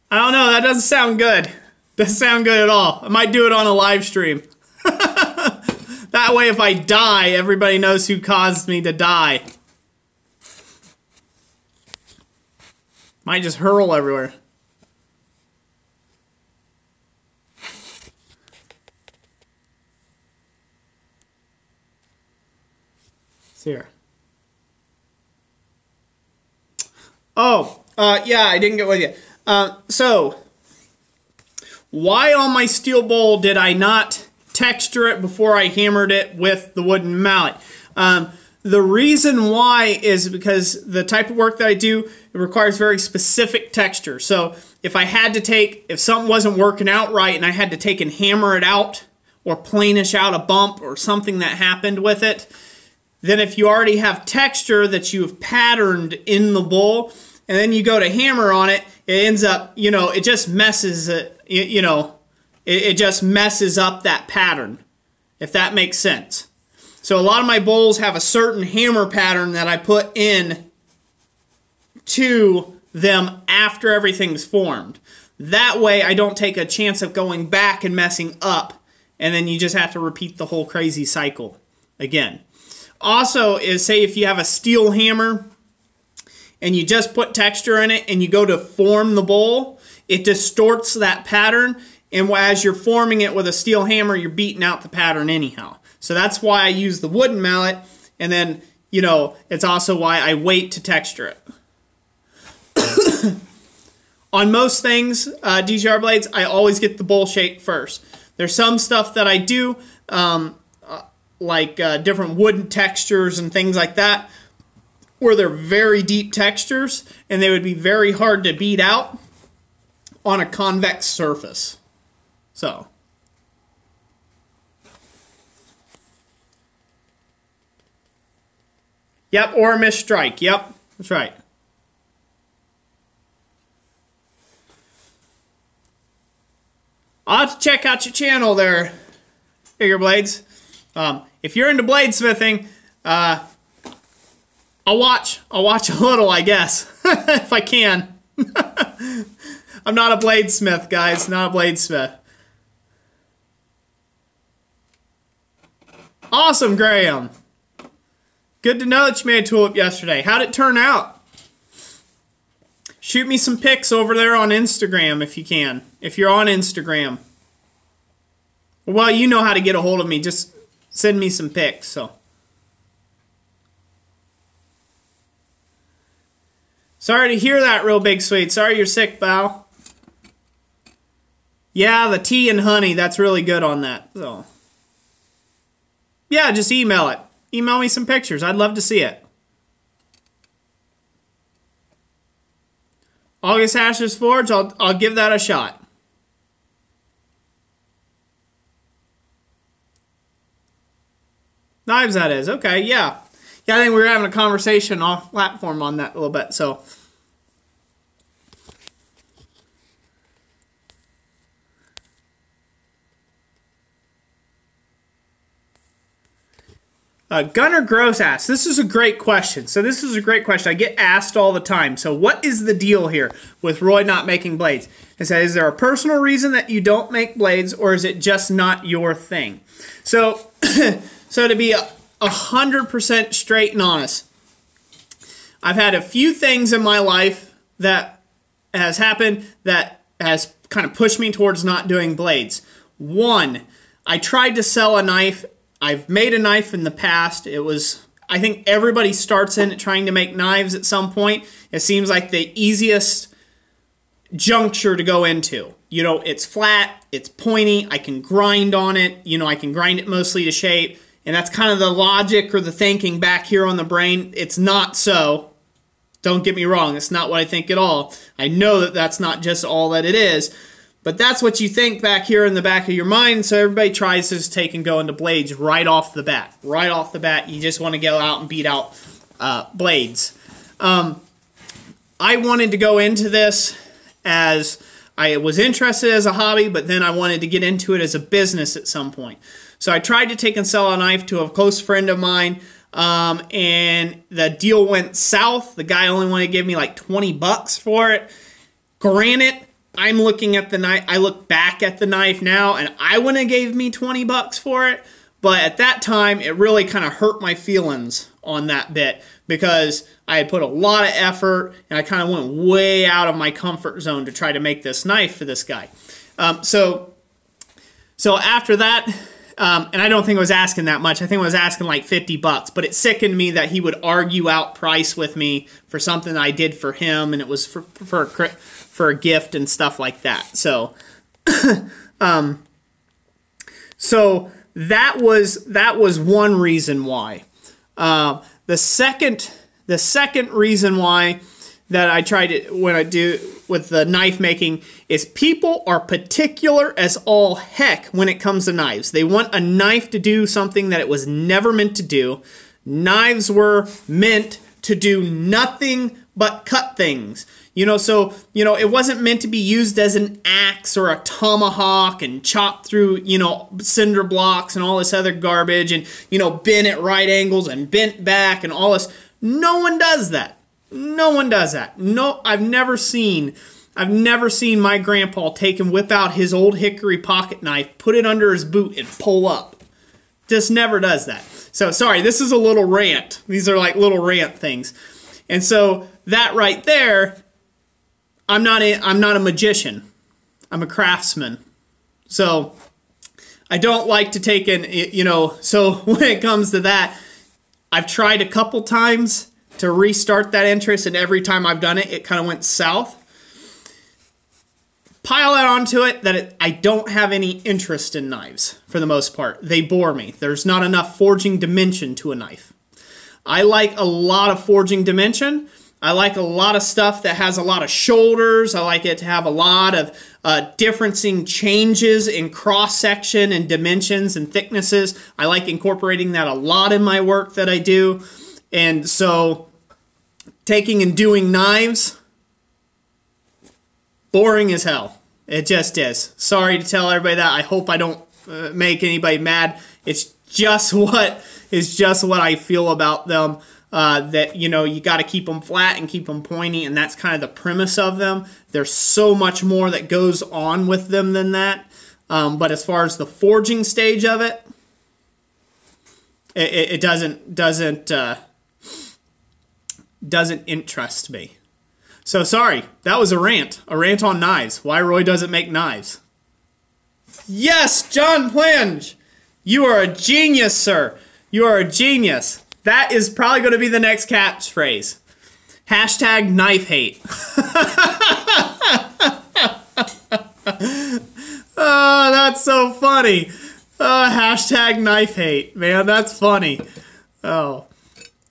That doesn't sound good. Doesn't sound good at all. I might do it on a live stream. That way if I die, everybody knows who caused me to die. Might just hurl everywhere. Here. Oh, yeah, I didn't get with you. So, why on my steel bowl did I not texture it before I hammered it with the wooden mallet? The reason why is because the type of work that I do, it requires very specific texture. So, if something wasn't working out right and I had to take and hammer it out or planish out a bump or something that happened with it, then if you already have texture that you've patterned in the bowl, and then you go to hammer on it, it ends up, it just messes it, it just messes up that pattern, if that makes sense. So a lot of my bowls have a certain hammer pattern that I put in to them after everything's formed. That way I don't take a chance of going back and messing up, and then you just have to repeat the whole crazy cycle again. Also, is say if you have a steel hammer and you just put texture in it and you go to form the bowl, it distorts that pattern, and as you're forming it with a steel hammer, you're beating out the pattern anyhow. So that's why I use the wooden mallet, and then, it's also why I wait to texture it. On most things, DGR Blades, I always get the bowl shape first. There's some stuff that I do, like different wooden textures and things like that, where they're very deep textures and they would be very hard to beat out on a convex surface. So, yep, or a misstrike. Yep, that's right. I'll have to check out your channel there, Figure Blades. If you're into bladesmithing, I'll watch a little, I guess, if I can. I'm not a bladesmith, guys, not a bladesmith. Awesome, Graham. Good to know that you made a tulip yesterday. How'd it turn out? Shoot me some pics over there on Instagram if you can, if you're on Instagram. Well, you know how to get a hold of me. Just send me some pics. So. Sorry to hear that, Real Big Sweet. Sorry you're sick, pal. Yeah, the tea and honey, that's really good on that. So, yeah, just email it. Email me some pictures. I'd love to see it. August Ashes Forge, I'll give that a shot. Knives, that is. Okay, yeah. Yeah, I think we were having a conversation off platform on that a little bit, so. Gunnar Gross asks, this is a great question. So this is a great question. I get asked all the time. So what is the deal here with Roy not making blades? It says, is there a personal reason that you don't make blades, or is it just not your thing? So, so to be 100% straight and honest, I've had a few things in my life that has happened that has kind of pushed me towards not doing blades. One, I tried to sell a knife. I've made a knife in the past. It was, I think everybody starts in it trying to make knives at some point. It seems like the easiest juncture to go into. You know, it's flat, it's pointy, I can grind on it, you know, I can grind it mostly to shape, and that's kind of the logic or the thinking back here on the brain. It's not so. Don't get me wrong, it's not what I think at all. I know that that's not just all that it is. But that's what you think back here in the back of your mind, so everybody tries to just take and go into blades right off the bat. Right off the bat, you just want to go out and beat out blades. I wanted to go into this as I was interested as a hobby, but then I wanted to get into it as a business at some point. So I tried to take and sell a knife to a close friend of mine, and the deal went south. The guy only wanted to give me like 20 bucks for it. Granted, I'm looking at the knife, I look back at the knife now, and I wouldn't have gave me 20 bucks for it, but at that time, it really kind of hurt my feelings on that bit, because I had put a lot of effort, and I kind of went way out of my comfort zone to try to make this knife for this guy. So after that, and I don't think I was asking that much. I think I was asking like 50 bucks, but it sickened me that he would argue out price with me for something I did for him, and it was for a gift and stuff like that. So, so that was one reason why. The second reason why that I tried it when I do with the knife making is people are particular as all heck when it comes to knives. They want a knife to do something that it was never meant to do. Knives were meant to do nothing but cut things. You know, so, you know, it wasn't meant to be used as an axe or a tomahawk and chop through, you know, cinder blocks and all this other garbage and, you know, bend at right angles and bent back and all this. No one does that. No one does that. No, I've never seen my grandpa take and whip out his old hickory pocket knife, put it under his boot, and pull up. Just never does that. So, sorry, this is a little rant. These are like little rant things. And so, that right there, I'm not a magician. I'm a craftsman. So, I don't like to take in, you know, so when it comes to that, I've tried a couple times to restart that interest, and every time I've done it, it kind of went south. Pile that onto it that I don't have any interest in knives for the most part. They bore me. There's not enough forging dimension to a knife. I like a lot of forging dimension. I like a lot of stuff that has a lot of shoulders. I like it to have a lot of differencing changes in cross-section and dimensions and thicknesses. I like incorporating that a lot in my work that I do. And so, taking and doing knives, boring as hell. It just is. Sorry to tell everybody that. I hope I don't make anybody mad. It's just what I feel about them. That, you know, you got to keep them flat and keep them pointy, and that's kind of the premise of them. There's so much more that goes on with them than that. But as far as the forging stage of it, it doesn't interest me. So sorry, that was a rant on knives. Why Roy doesn't make knives. Yes, John Plange. You are a genius, sir. You are a genius. That is probably going to be the next catchphrase. Hashtag knife hate. Oh, that's so funny. Hashtag knife hate. Man, that's funny. Oh.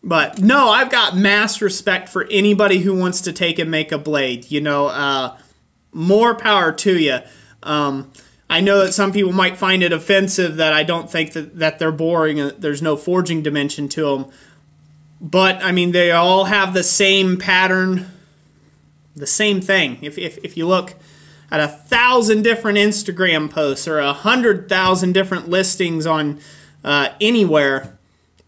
But no, I've got mass respect for anybody who wants to take and make a blade. You know, more power to you. I know that some people might find it offensive that I don't think that they're boring. There's no forging dimension to them. But, I mean, they all have the same pattern, the same thing. If you look at 1,000 different Instagram posts or 100,000 different listings on anywhere,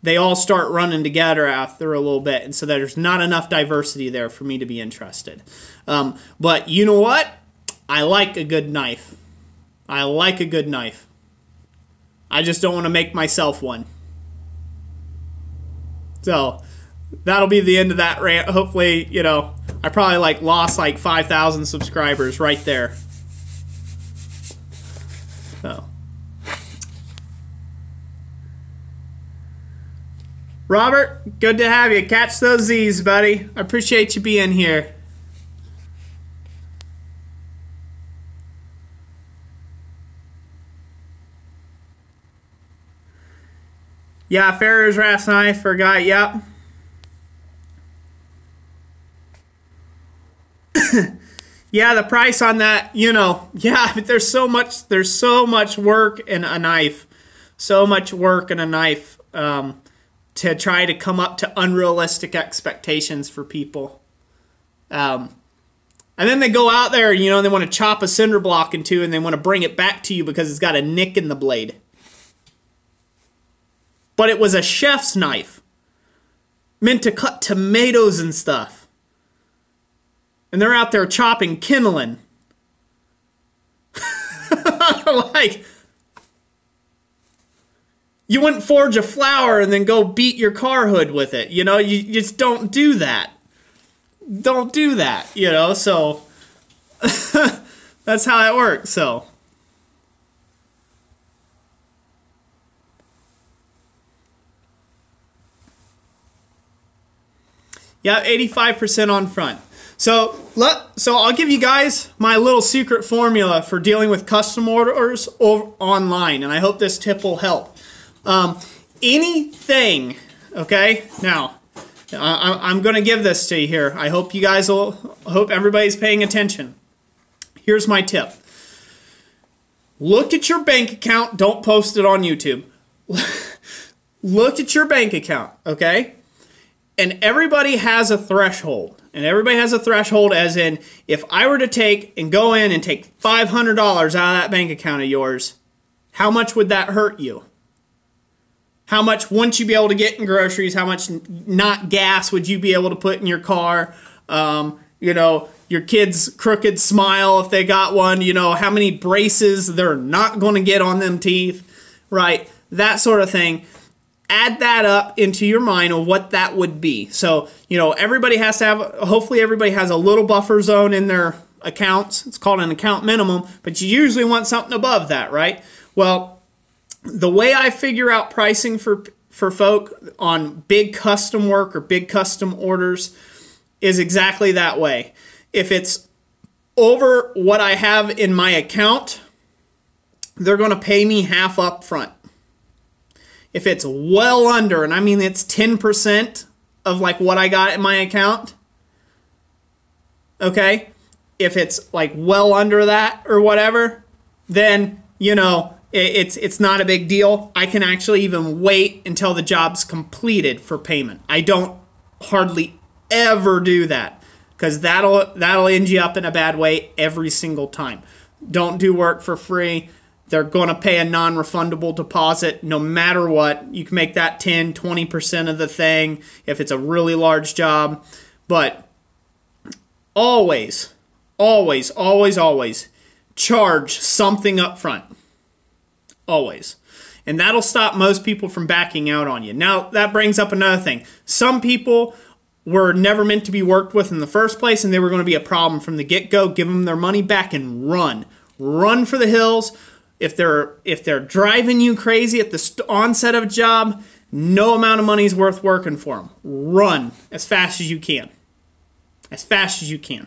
they all start running together after a little bit. And so there's not enough diversity there for me to be interested. But you know what? I like a good knife. I like a good knife. I just don't want to make myself one. So that'll be the end of that rant. Hopefully, you know, I probably lost 5,000 subscribers right there. So. Robert, good to have you. Catch those Z's, buddy. I appreciate you being here. Yeah, Ferrer's Rasp Knife for a guy. Yep. Yeah, the price on that, you know, yeah, but there's so much work in a knife. So much work in a knife to try to come up to unrealistic expectations for people. And then they go out there, you know, and they want to chop a cinder block in two and they want to bring it back to you because it's got a nick in the blade. But it was a chef's knife meant to cut tomatoes and stuff. And they're out there chopping kindling. You wouldn't forge a flower and then go beat your car hood with it. You know, you just don't do that. Don't do that, you know, so that's how it works, so. Yeah, 85% on front. So I'll give you guys my little secret formula for dealing with custom orders online, and I hope this tip will help. Anything, okay? Now, I'm going to give this to you here. I hope you guys hope everybody's paying attention. Here's my tip. Look at your bank account. Don't post it on YouTube. Look at your bank account, okay? And everybody has a threshold. And everybody has a threshold as in, if I were to take and go in and take $500 out of that bank account of yours, how much would that hurt you? How much wouldn't you be able to get in groceries? How much not gas would you be able to put in your car? You know, your kid's crooked smile if they got one. You know, how many braces they're not going to get on them teeth, right? That sort of thing. Add that up into your mind of what that would be. So, you know, everybody has to have, hopefully everybody has a little buffer zone in their accounts. It's called an account minimum, but you usually want something above that, right? Well, the way I figure out pricing for folk on big custom work or big custom orders is exactly that way. If it's over what I have in my account, they're going to pay me half up front. If it's well under, and I mean it's 10% of what I got in my account, okay? If it's well under that or whatever, then, you know, it's not a big deal. I can actually even wait until the job's completed for payment. I don't hardly ever do that because that'll end you up in a bad way every single time. Don't do work for free. They're going to pay a non-refundable deposit no matter what. You can make that 10, 20% of the thing if it's a really large job. But always, always, always, always charge something up front. Always. And that'll stop most people from backing out on you. Now, that brings up another thing. Some people were never meant to be worked with in the first place, and they were going to be a problem from the get-go. Give them their money back and run. Run for the hills. if they're driving you crazy at the onset of a job, no amount of money is worth working for them. Run as fast as you can. As fast as you can.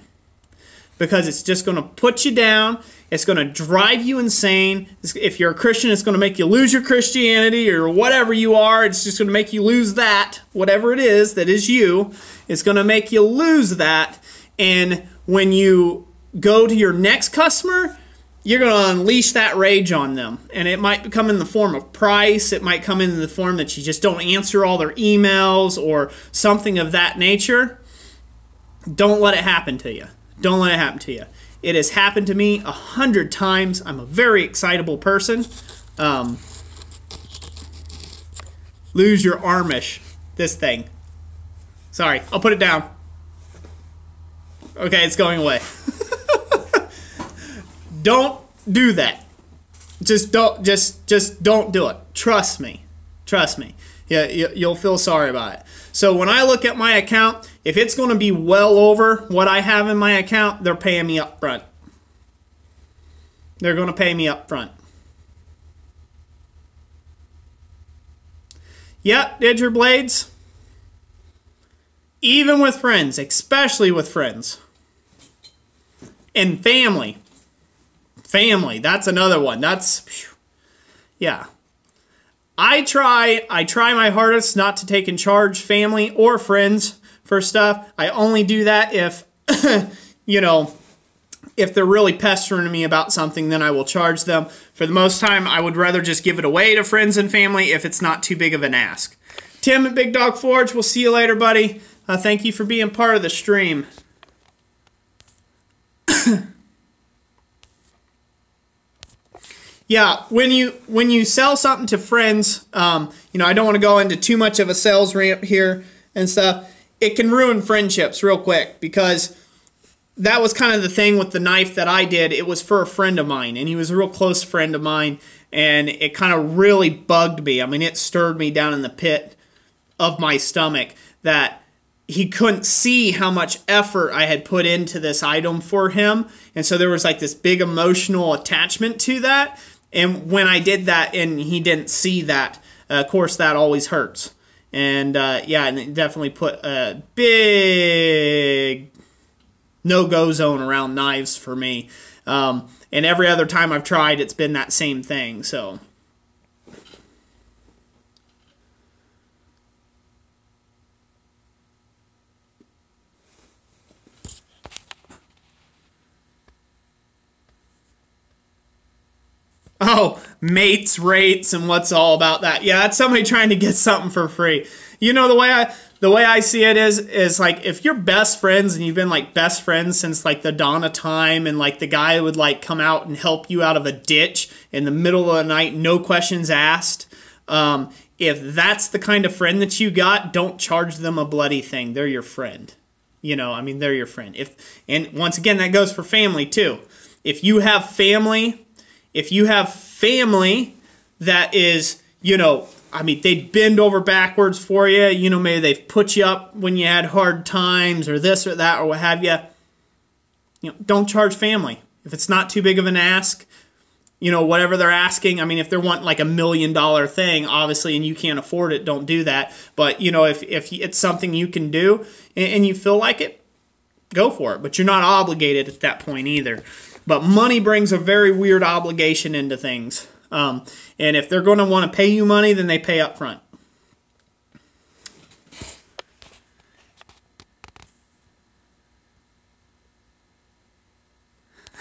Because it's just going to put you down. It's going to drive you insane. If you're a Christian, it's going to make you lose your Christianity or whatever you are. It's just going to make you lose that, whatever it is that is you. It's going to make you lose that. And when you go to your next customer, you're going to unleash that rage on them. And it might come in the form of price. It might come in the form that you just don't answer all their emails or something of that nature. Don't let it happen to you. Don't let it happen to you. It has happened to me 100 times. I'm a very excitable person. Lose your Amish. This thing. Sorry, I'll put it down. Okay, it's going away. Don't do that. Just don't do it. Trust me. Trust me. Yeah, you'll feel sorry about it. So when I look at my account, if it's going to be well over what I have in my account, they're paying me up front. They're going to pay me up front. Yep, Didger Blades. Even with friends, especially with friends. And family. Family, that's another one. That's, phew, yeah. I try my hardest not to take in charge family or friends for stuff. I only do that if, you know, if they're really pestering me about something, then I will charge them. For the most time, I would rather just give it away to friends and family if it's not too big of an ask. Tim at Big Dog Forge, we'll see you later, buddy. Thank you for being part of the stream. Yeah, when you sell something to friends, you know, I don't want to go into too much of a sales ramp here and stuff. It can ruin friendships real quick because that was kind of the thing with the knife that I did. It was for a friend of mine, and he was a real close friend of mine, and it kind of really bugged me. I mean, it stirred me down in the pit of my stomach that he couldn't see how much effort I had put into this item for him, and so there was like this big emotional attachment to that. And when I did that and he didn't see that, of course, that always hurts. And yeah, and it definitely put a big no-go zone around knives for me. And every other time I've tried, it's been that same thing. So. Oh, mates, rates, and what's all about that. Yeah, that's somebody trying to get something for free. You know, the way I see it is like if you're best friends and you've been like best friends since like the dawn of time, and like the guy would like come out and help you out of a ditch in the middle of the night, no questions asked. If that's the kind of friend that you got, don't charge them a bloody thing. They're your friend. You know, I mean, they're your friend. And once again, that goes for family too. If you have family that is, you know, I mean, they'd bend over backwards for you. You know, maybe they've put you up when you had hard times or this or that or what have you. You know, don't charge family. If it's not too big of an ask, you know, whatever they're asking. I mean, if they're wanting like $1 million thing, obviously, and you can't afford it, don't do that. But, you know, if it's something you can do and you feel like it, go for it. But you're not obligated at that point either. But money brings a very weird obligation into things. And if they're going to want to pay you money, then they pay up front.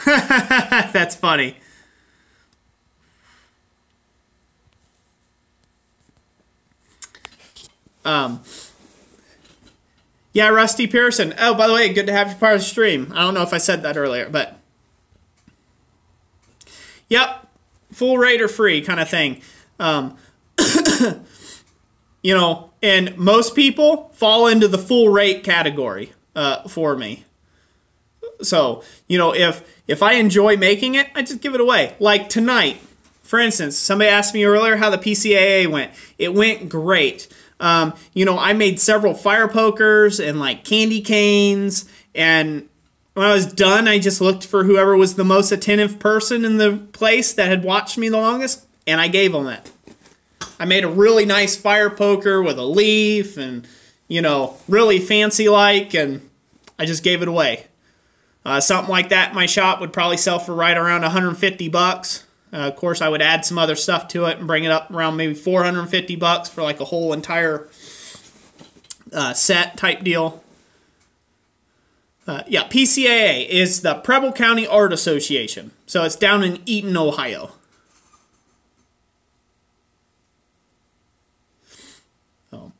That's funny. Yeah, Rusty Pearson. Oh, by the way, good to have you part of the stream. I don't know if I said that earlier, but... Yep, full rate or free kind of thing. You know, and most people fall into the full rate category for me. So, you know, if I enjoy making it, I just give it away. Like tonight, for instance, somebody asked me earlier how the PCAA went. It went great. You know, I made several fire pokers and like candy canes and when I was done, I just looked for whoever was the most attentive person in the place that had watched me the longest, and I gave them it. I made a really nice fire poker with a leaf and, you know, really fancy like, and I just gave it away. Something like that in my shop would probably sell for right around 150 bucks. Of course, I would add some other stuff to it and bring it up around maybe 450 bucks for like a whole entire set type deal. Yeah, PCAA is the Preble County Art Association. So it's down in Eaton, Ohio. Oh.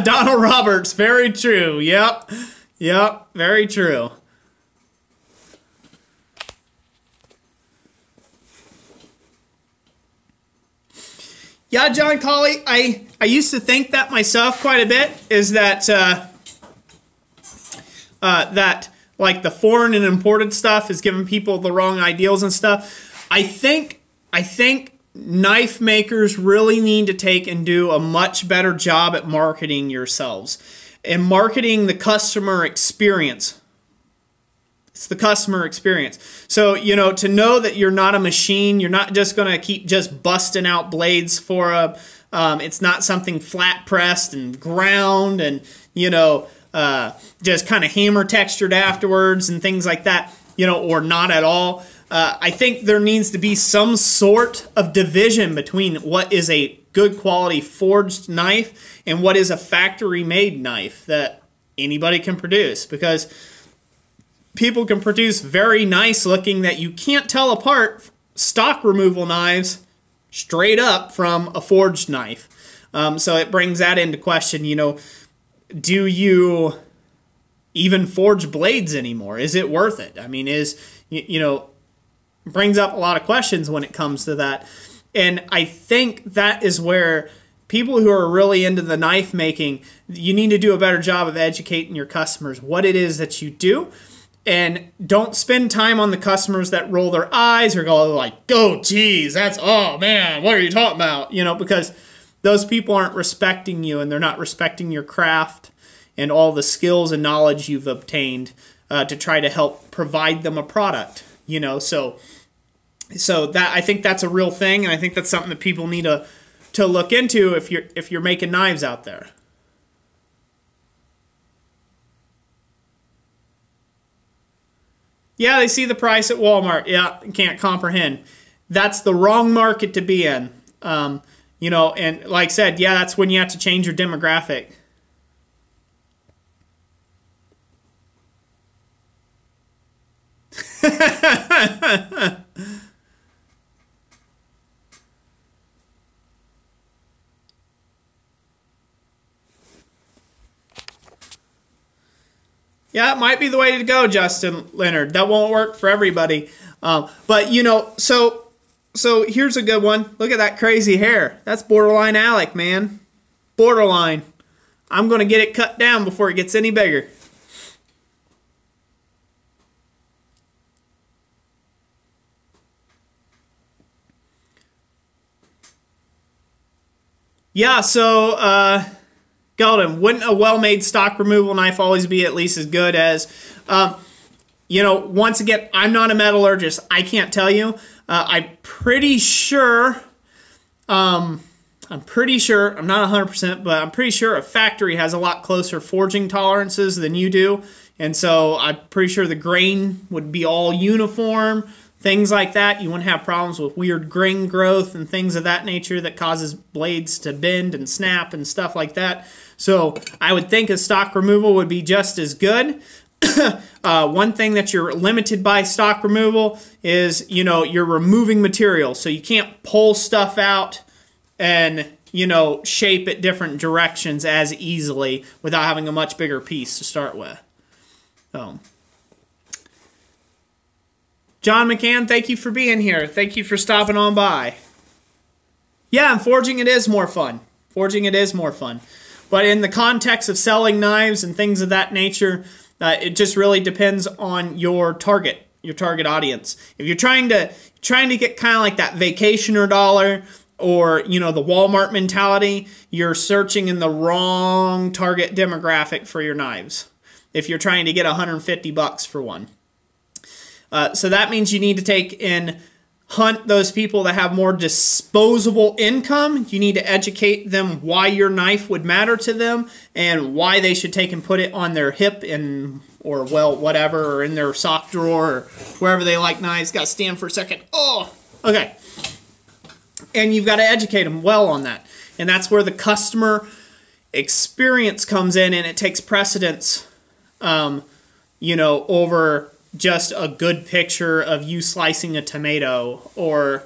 Donald Roberts, very true. Yep. Yep, very true. Yeah, John Colley, I used to think that myself quite a bit, is that that like the foreign and imported stuff is giving people the wrong ideals and stuff. I think knife makers really need to take and do a much better job at marketing yourselves and marketing the customer experience. It's the customer experience. So, you know, to know that you're not a machine, you're not just going to keep just busting out blades for a, it's not something flat pressed and ground and, you know, just kind of hammer textured afterwards and things like that, you know, or not at all. I think there needs to be some sort of division between what is a good quality forged knife and what is a factory made knife that anybody can produce, because people can produce very nice looking that you can't tell apart stock removal knives straight up from a forged knife. So it brings that into question, you know, do you even forge blades anymore? Is it worth it? I mean, you know, brings up a lot of questions when it comes to that. And I think that is where people who are really into the knife making, you need to do a better job of educating your customers what it is that you do. And don't spend time on the customers that roll their eyes or go like, oh, geez, that's, oh, man, what are you talking about? You know, because those people aren't respecting you and they're not respecting your craft and all the skills and knowledge you've obtained to try to help provide them a product, you know. So that, I think that's a real thing, and I think that's something that people need to look into if you're making knives out there. Yeah, they see the price at Walmart. Yeah, can't comprehend. That's the wrong market to be in. You know, and like I said, yeah, that's when you have to change your demographic. Yeah, it might be the way to go, Justin Leonard. That won't work for everybody. But, you know, so here's a good one. Look at that crazy hair. That's borderline Alec, man. Borderline. I'm going to get it cut down before it gets any bigger. Yeah, so, Golden, wouldn't a well-made stock removal knife always be at least as good as, you know, once again, I'm not a metallurgist. I can't tell you. I'm pretty sure, I'm not 100%, but I'm pretty sure a factory has a lot closer forging tolerances than you do. And so I'm pretty sure the grain would be all uniform, things like that. You wouldn't have problems with weird grain growth and things of that nature that causes blades to bend and snap and stuff like that. So I would think a stock removal would be just as good. One thing that you're limited by stock removal is, you know, you're removing material. So you can't pull stuff out and, you know, shape it different directions as easily without having a much bigger piece to start with. So, John McCann, thank you for being here. Thank you for stopping on by. Yeah, and forging it is more fun. Forging it is more fun. But in the context of selling knives and things of that nature, it just really depends on your target audience. If you're trying to get kind of like that vacationer dollar, or, you know, the Walmart mentality, you're searching in the wrong target demographic for your knives if you're trying to get 150 bucks for one. So that means you need to take and hunt those people that have more disposable income. You need to educate them why your knife would matter to them and why they should take and put it on their hip or well, whatever, or in their sock drawer or wherever they like knives. Got to stand for a second. Oh, okay. And you've got to educate them well on that. And that's where the customer experience comes in, and it takes precedence, you know, over just a good picture of you slicing a tomato or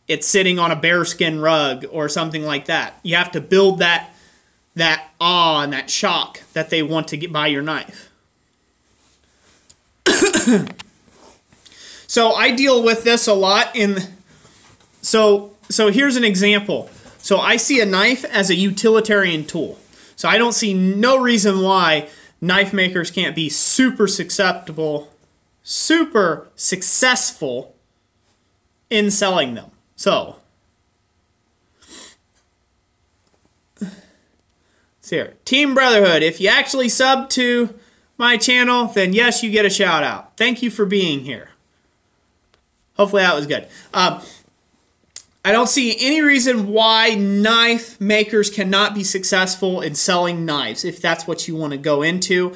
it's sitting on a bearskin rug or something like that. You have to build that awe and that shock that they want to buy your knife. So I deal with this a lot so here's an example. So I see a knife as a utilitarian tool. So I don't see no reason why knife makers can't be super successful in selling them. So, here, Team Brotherhood, if you actually sub to my channel, then yes, you get a shout out. Thank you for being here. Hopefully that was good. I don't see any reason why knife makers cannot be successful in selling knives, if that's what you want to go into,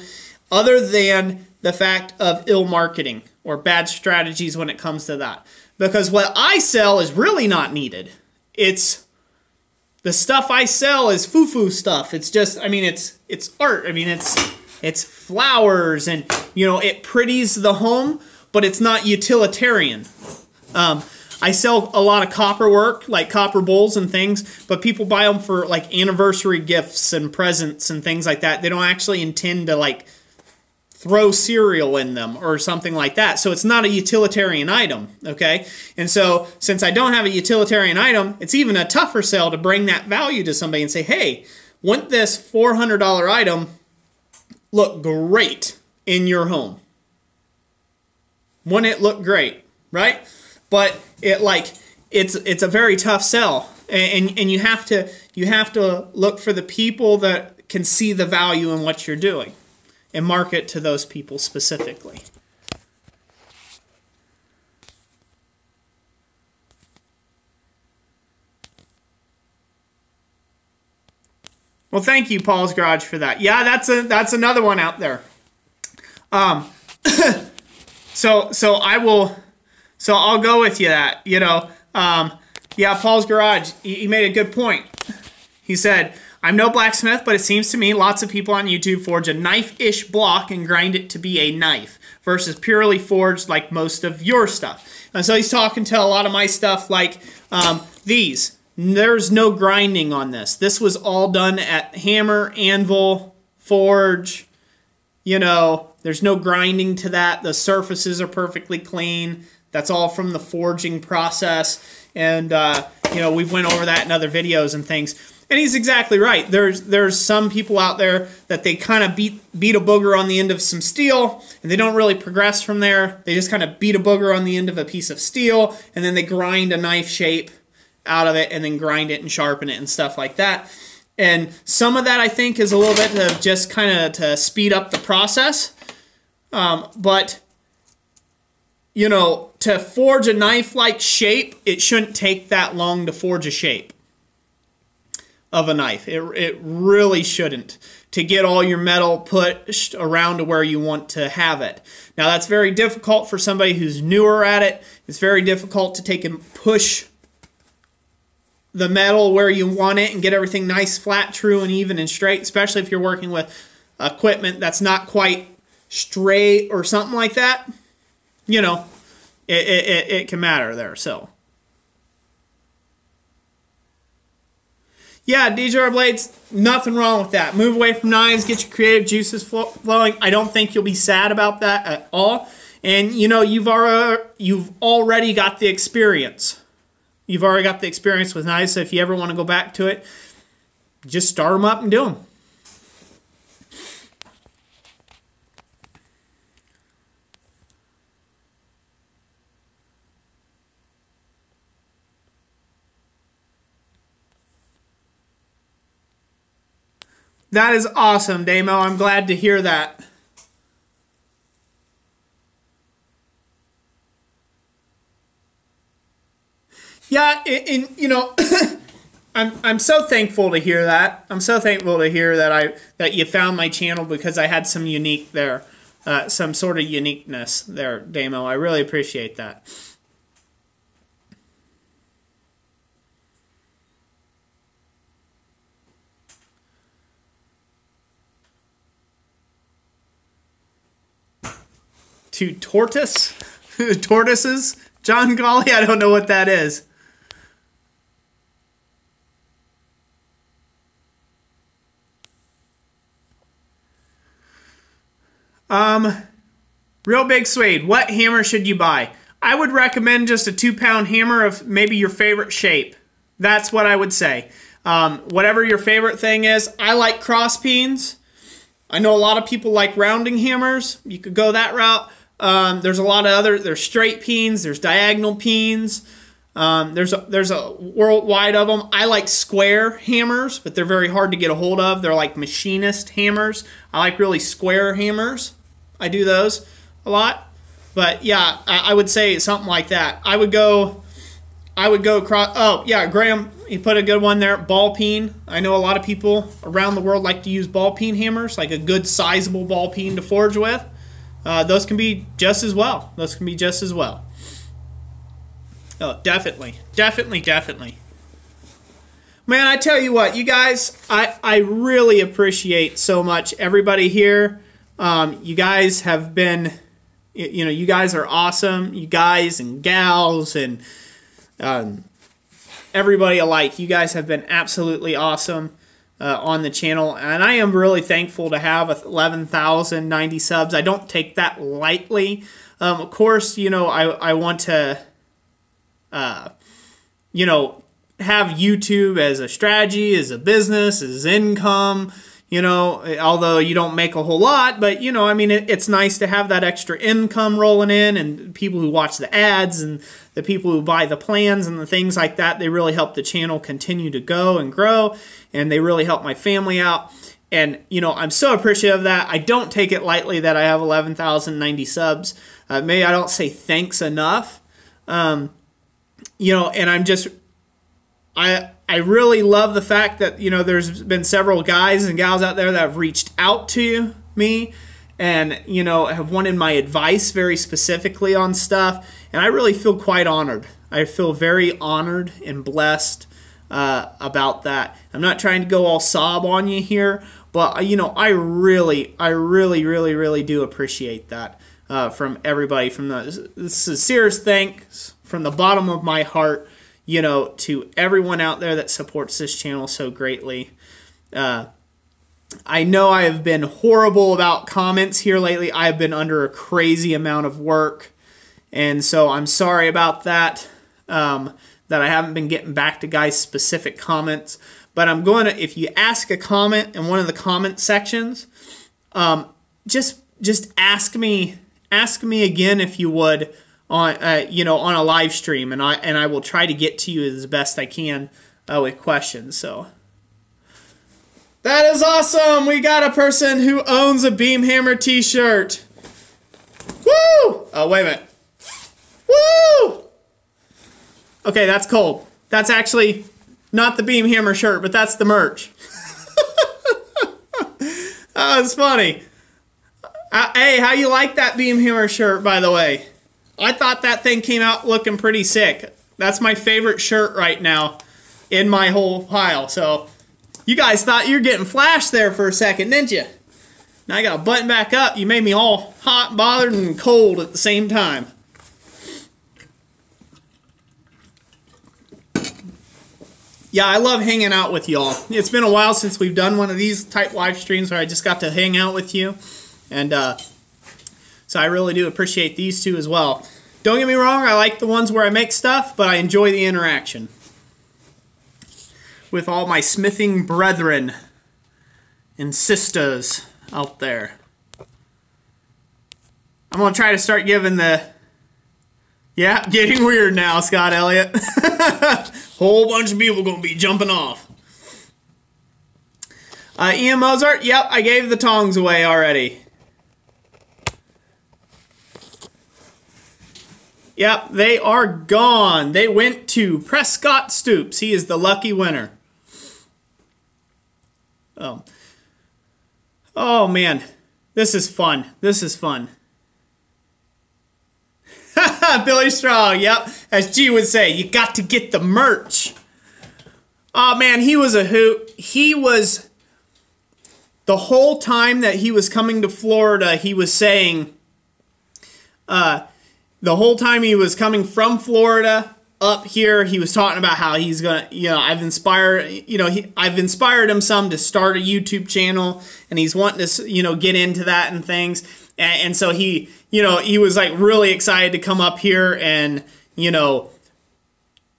other than the fact of ill marketing or bad strategies when it comes to that. Because what I sell is really not needed. It's the stuff I sell is foo-foo stuff. It's just, I mean, it's art. I mean, it's flowers and, you know, it pretties the home, but it's not utilitarian. I sell a lot of copper work, like copper bowls and things, but people buy them for like anniversary gifts and presents and things like that. They don't actually intend to like throw cereal in them or something like that. So it's not a utilitarian item, okay? And so since I don't have a utilitarian item, it's even a tougher sell to bring that value to somebody and say, hey, wouldn't this $400 item look great in your home? Wouldn't it look great, right? But it's a very tough sell, and you have to look for the people that can see the value in what you're doing, and market to those people specifically. Well, thank you, Paul's Garage, for that. Yeah, that's another one out there. So I'll go with you that, you know, yeah, Paul's Garage, he made a good point. He said, I'm no blacksmith, but it seems to me lots of people on YouTube forge a knife-ish block and grind it to be a knife versus purely forged like most of your stuff. And so he's talking to a lot of my stuff like these. There's no grinding on this. This was all done at hammer, anvil, forge. You know, there's no grinding to that. The surfaces are perfectly clean. That's all from the forging process. And, you know, we've went over that in other videos and things. And he's exactly right. There's some people out there that they kind of beat a booger on the end of some steel, and they don't really progress from there. They just kind of beat a booger on the end of a piece of steel, and then they grind a knife shape out of it, and then grind it and sharpen it and stuff like that. And some of that, I think, is a little bit of just kind of to speed up the process. But, you know, to forge a knife-like shape, it shouldn't take that long to forge a shape of a knife. It really shouldn't, to get all your metal pushed around to where you want to have it. Now, that's very difficult for somebody who's newer at it. It's very difficult to take and push the metal where you want it and get everything nice, flat, true, and even and straight, especially if you're working with equipment that's not quite straight or something like that. You know, it can matter there, so. Yeah, DJR Blades, nothing wrong with that. Move away from knives, get your creative juices flowing. I don't think you'll be sad about that at all. And, you know, you've already got the experience. You've already got the experience with knives, so if you ever want to go back to it, just start them up and do them. That is awesome, Damo. I'm glad to hear that. Yeah, and you know, I'm so thankful to hear that. I'm so thankful to hear that you found my channel because I had some unique there, some sort of uniqueness there, Damo. I really appreciate that. To tortoises, John Golly. I don't know what that is. Real Big Suede, what hammer should you buy? I would recommend just a 2-pound hammer of maybe your favorite shape. That's what I would say. Whatever your favorite thing is. I like cross peens. I know a lot of people like rounding hammers. You could go that route. There's a lot of there's straight peens, there's diagonal peens. There's a worldwide of them. I like square hammers, but they're very hard to get a hold of. They're like machinist hammers. I like really square hammers. I do those a lot. But yeah, I would say something like that. I would go across. Oh yeah, Graham, you put a good one there. Ball peen. I know a lot of people around the world like to use ball peen hammers, like a good sizable ball peen to forge with. Those can be just as well. Those can be just as well. Oh, definitely. Definitely, definitely. Man, I tell you what, you guys, I really appreciate so much everybody here. You guys have been, you know, you guys are awesome. You guys and gals and everybody alike. You guys have been absolutely awesome on the channel. And I am really thankful to have 11,090 subs. I don't take that lightly. Of course, you know, I want to, you know, have YouTube as a strategy, as a business, as income, you know, although you don't make a whole lot, but, you know, I mean, it's nice to have that extra income rolling in, and people who watch the ads and the people who buy the plans and the things like that, they really help the channel continue to go and grow, and they really help my family out. And, you know, I'm so appreciative of that. I don't take it lightly that I have 11,090 subs. Maybe I don't say thanks enough. You know, and I'm just, I really love the fact that, you know, there's been several guys and gals out there that have reached out to me and, you know, have wanted my advice very specifically on stuff. And I really feel quite honored. I feel very honored and blessed about that. I'm not trying to go all sob on you here, but, you know, I really do appreciate that from everybody, from the sincerest thanks from the bottom of my heart, you know, to everyone out there that supports this channel so greatly. I know I have been horrible about comments here lately. I have been under a crazy amount of work, and so I'm sorry about that, that I haven't been getting back to guys' specific comments. But I'm going to, if you ask a comment in one of the comment sections, just ask me again if you would, on you know, on a live stream, and I will try to get to you as best I can with questions. So that is awesome. We got a person who owns a Beam Hammer t-shirt. Woo! Oh, wait a minute. Woo! Okay, that's cold. That's actually not the Beam Hammer shirt, but that's the merch. That was funny. Hey, how you like that Beam Hammer shirt, by the way? I thought that thing came out looking pretty sick. That's my favorite shirt right now in my whole pile. So you guys thought you were getting flashed there for a second, didn't you? Now I got to button back up. You made me all hot, bothered, and cold at the same time. Yeah, I love hanging out with y'all. It's been a while since we've done one of these type live streams where I just got to hang out with you. And so I really do appreciate these two as well. Don't get me wrong, I like the ones where I make stuff, but I enjoy the interaction with all my smithing brethren and sisters out there. I'm going to try to start giving the... Yeah, getting weird now, Scott Elliott. Whole bunch of people going to be jumping off. Ian Mozart, yep, I gave the tongs away already. Yep, they are gone. They went to Prescott Stoops. He is the lucky winner. Oh man, this is fun. This is fun. Billy Strong, yep. As G would say, you got to get the merch. Oh man, he was a hoot. He was, the whole time that he was coming to Florida, he was saying, the whole time he was coming from Florida up here, he was talking about how he's gonna, I've inspired him some to start a YouTube channel, and he's wanting to, get into that and things, and so he was like really excited to come up here and,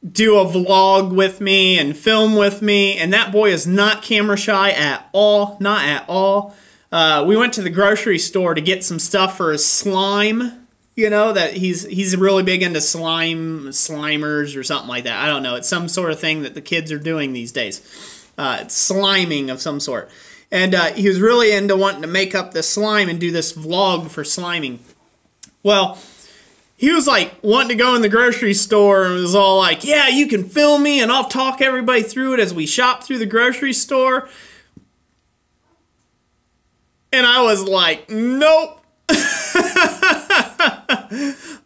do a vlog with me and film with me, and that boy is not camera shy at all, not at all. We went to the grocery store to get some stuff for his slime. That he's really big into slimers or something like that. I don't know. It's some sort of thing that the kids are doing these days. It's sliming of some sort. And he was really into wanting to make up this slime and do this vlog for sliming. Well, he was like wanting to go in the grocery store and was all like, yeah, you can film me and I'll talk everybody through it as we shop through the grocery store. And I was like, nope.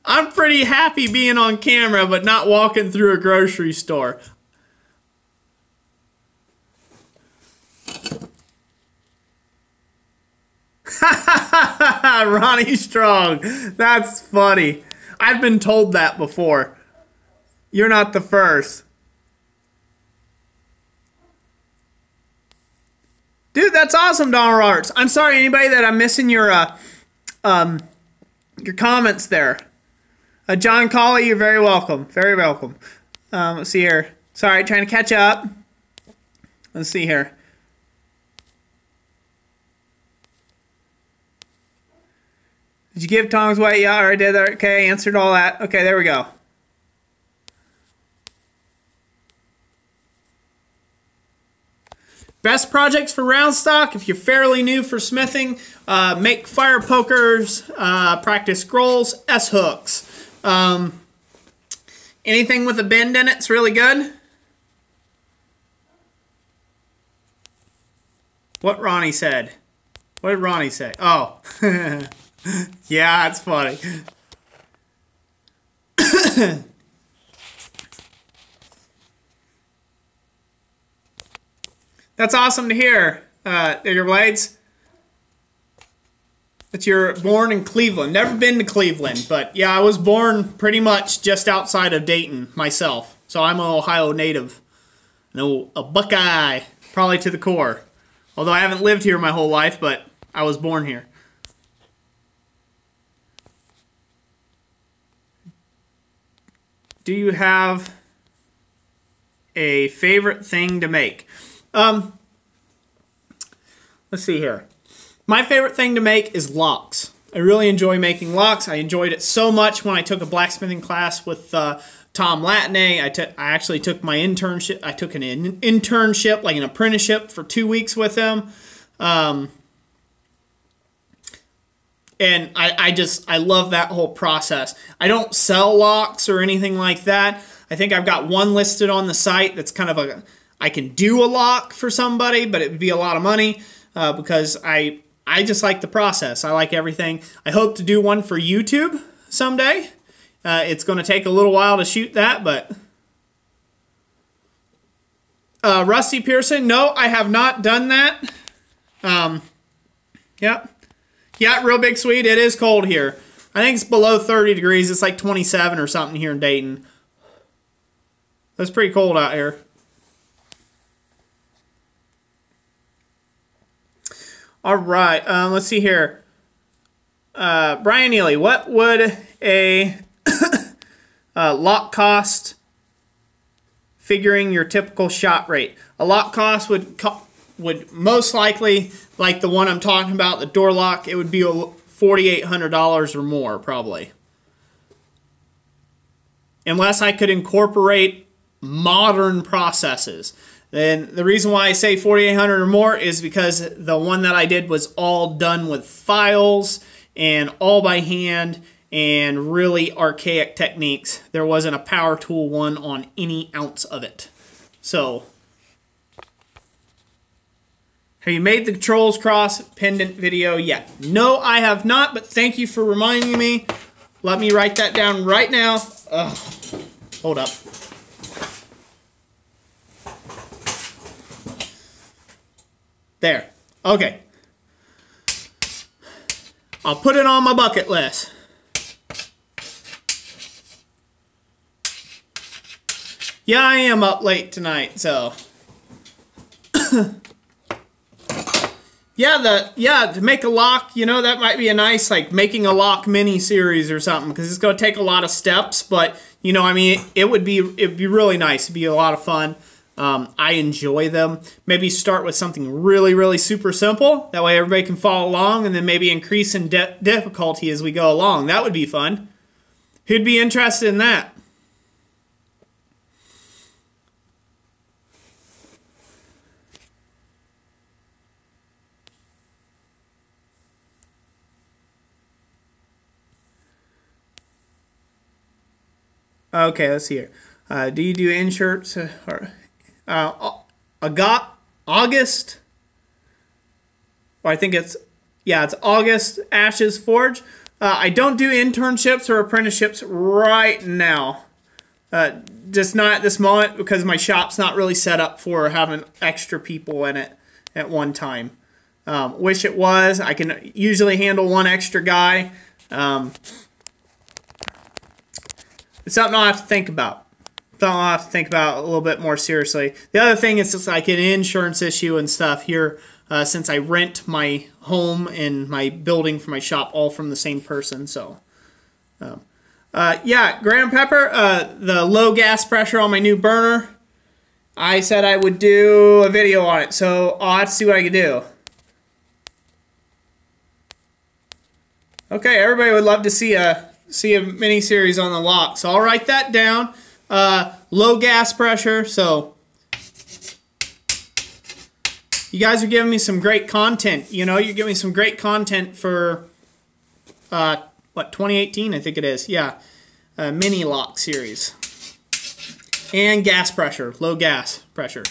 I'm pretty happy being on camera, but not walking through a grocery store. Ronnie Strong. That's funny. I've been told that before. You're not the first. Dude, that's awesome, Donald Roberts. I'm sorry, anybody that I'm missing your comments there. John Colley, you're very welcome. Very welcome. Let's see here. Sorry, trying to catch up. Let's see here. Did you give tongs away? Yeah, I already did that. Okay, answered all that. Okay, there we go. Best projects for round stock, if you're fairly new for smithing, make fire pokers, practice scrolls, S-hooks. Anything with a bend in it's really good. What Ronnie said. What did Ronnie say? Oh. Yeah, that's funny. That's awesome to hear, Digger Blades. That you're born in Cleveland. Never been to Cleveland, but yeah, I was born pretty much just outside of Dayton myself. So I'm an Ohio native. No, a Buckeye, probably to the core. Although I haven't lived here my whole life, but I was born here. Do you have a favorite thing to make? Let's see here. My favorite thing to make is locks. I really enjoy making locks. I enjoyed it so much when I took a blacksmithing class with Tom Latney. I actually took my internship. I took an internship, like an apprenticeship, for 2 weeks with him. And I love that whole process. I don't sell locks or anything like that. I think I've got one listed on the site that's kind of I can do a lock for somebody, but it would be a lot of money because I just like the process. I like everything. I hope to do one for YouTube someday. It's going to take a little while to shoot that, but... Rusty Pearson, no, I have not done that. Yep. Yeah, real big Swede. It is cold here. I think it's below 30 degrees. It's like 27 or something here in Dayton. It's pretty cold out here. All right, let's see here. Brian Neely, what would a lock cost figuring your typical shot rate? A lock cost would most likely, like the one I'm talking about, the door lock, it would be $4,800 or more, probably. Unless I could incorporate modern processes. And the reason why I say 4800 or more is because the one that I did was all done with files and all by hand and really archaic techniques. There wasn't a power tool one on any ounce of it. So, have you made the Controls Cross pendant video yet? No, I have not, but thank you for reminding me. Let me write that down right now. Ugh. Hold up. There. Okay. I'll put it on my bucket list. Yeah, I am up late tonight, so. Yeah, to make a lock, you know, that might be a nice, like, making a lock mini-series or something, because it's going to take a lot of steps, but, you know, I mean, it'd be really nice. It'd be a lot of fun. I enjoy them. Maybe start with something really, really super simple. That way everybody can follow along, and then maybe increase in difficulty as we go along. That would be fun. Who'd be interested in that? Okay, let's see here. Do you do inserts? August? Or I think it's August Ashes Forge. I don't do internships or apprenticeships right now. Just not at this moment because my shop's not really set up for having extra people in it at one time. Wish it was. I can usually handle one extra guy. It's something I'll have to think about. Something I'll have to think about a little bit more seriously. The other thing is just like an insurance issue and stuff here, since I rent my home and my building for my shop all from the same person. So, yeah, Graham Pepper, the low gas pressure on my new burner. I said I would do a video on it, so I'll have to see what I can do. Okay, everybody would love to see a mini series on the lock, so I'll write that down. Low gas pressure. So you guys are giving me some great content. You know, you're giving me some great content for what, 2018 I think it is. Yeah, mini lock series. And gas pressure, low gas pressure.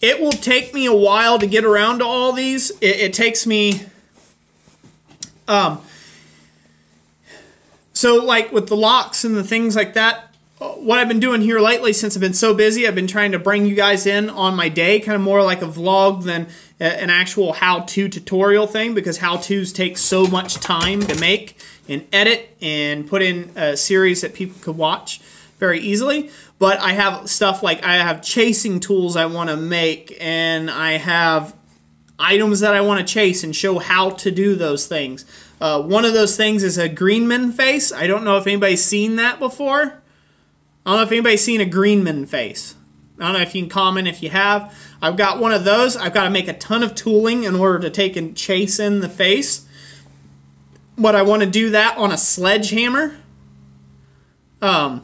It will take me a while to get around to all these. It takes me so like with the locks and the things like that, what I've been doing here lately since I've been so busy, I've been trying to bring you guys in on my day, kind of more like a vlog than an actual how-to tutorial thing, because how-tos take so much time to make and edit and put in a series that people could watch very easily. But I have stuff like I have chasing tools I want to make, and I have items that I want to chase and show how to do those things. One of those things is a Greenman face. I don't know if anybody's seen that before. I don't know if anybody's seen a Greenman face. I don't know if you can comment if you have. I've got one of those. I've got to make a ton of tooling in order to take and chase in the face. But I want to do that on a sledgehammer. A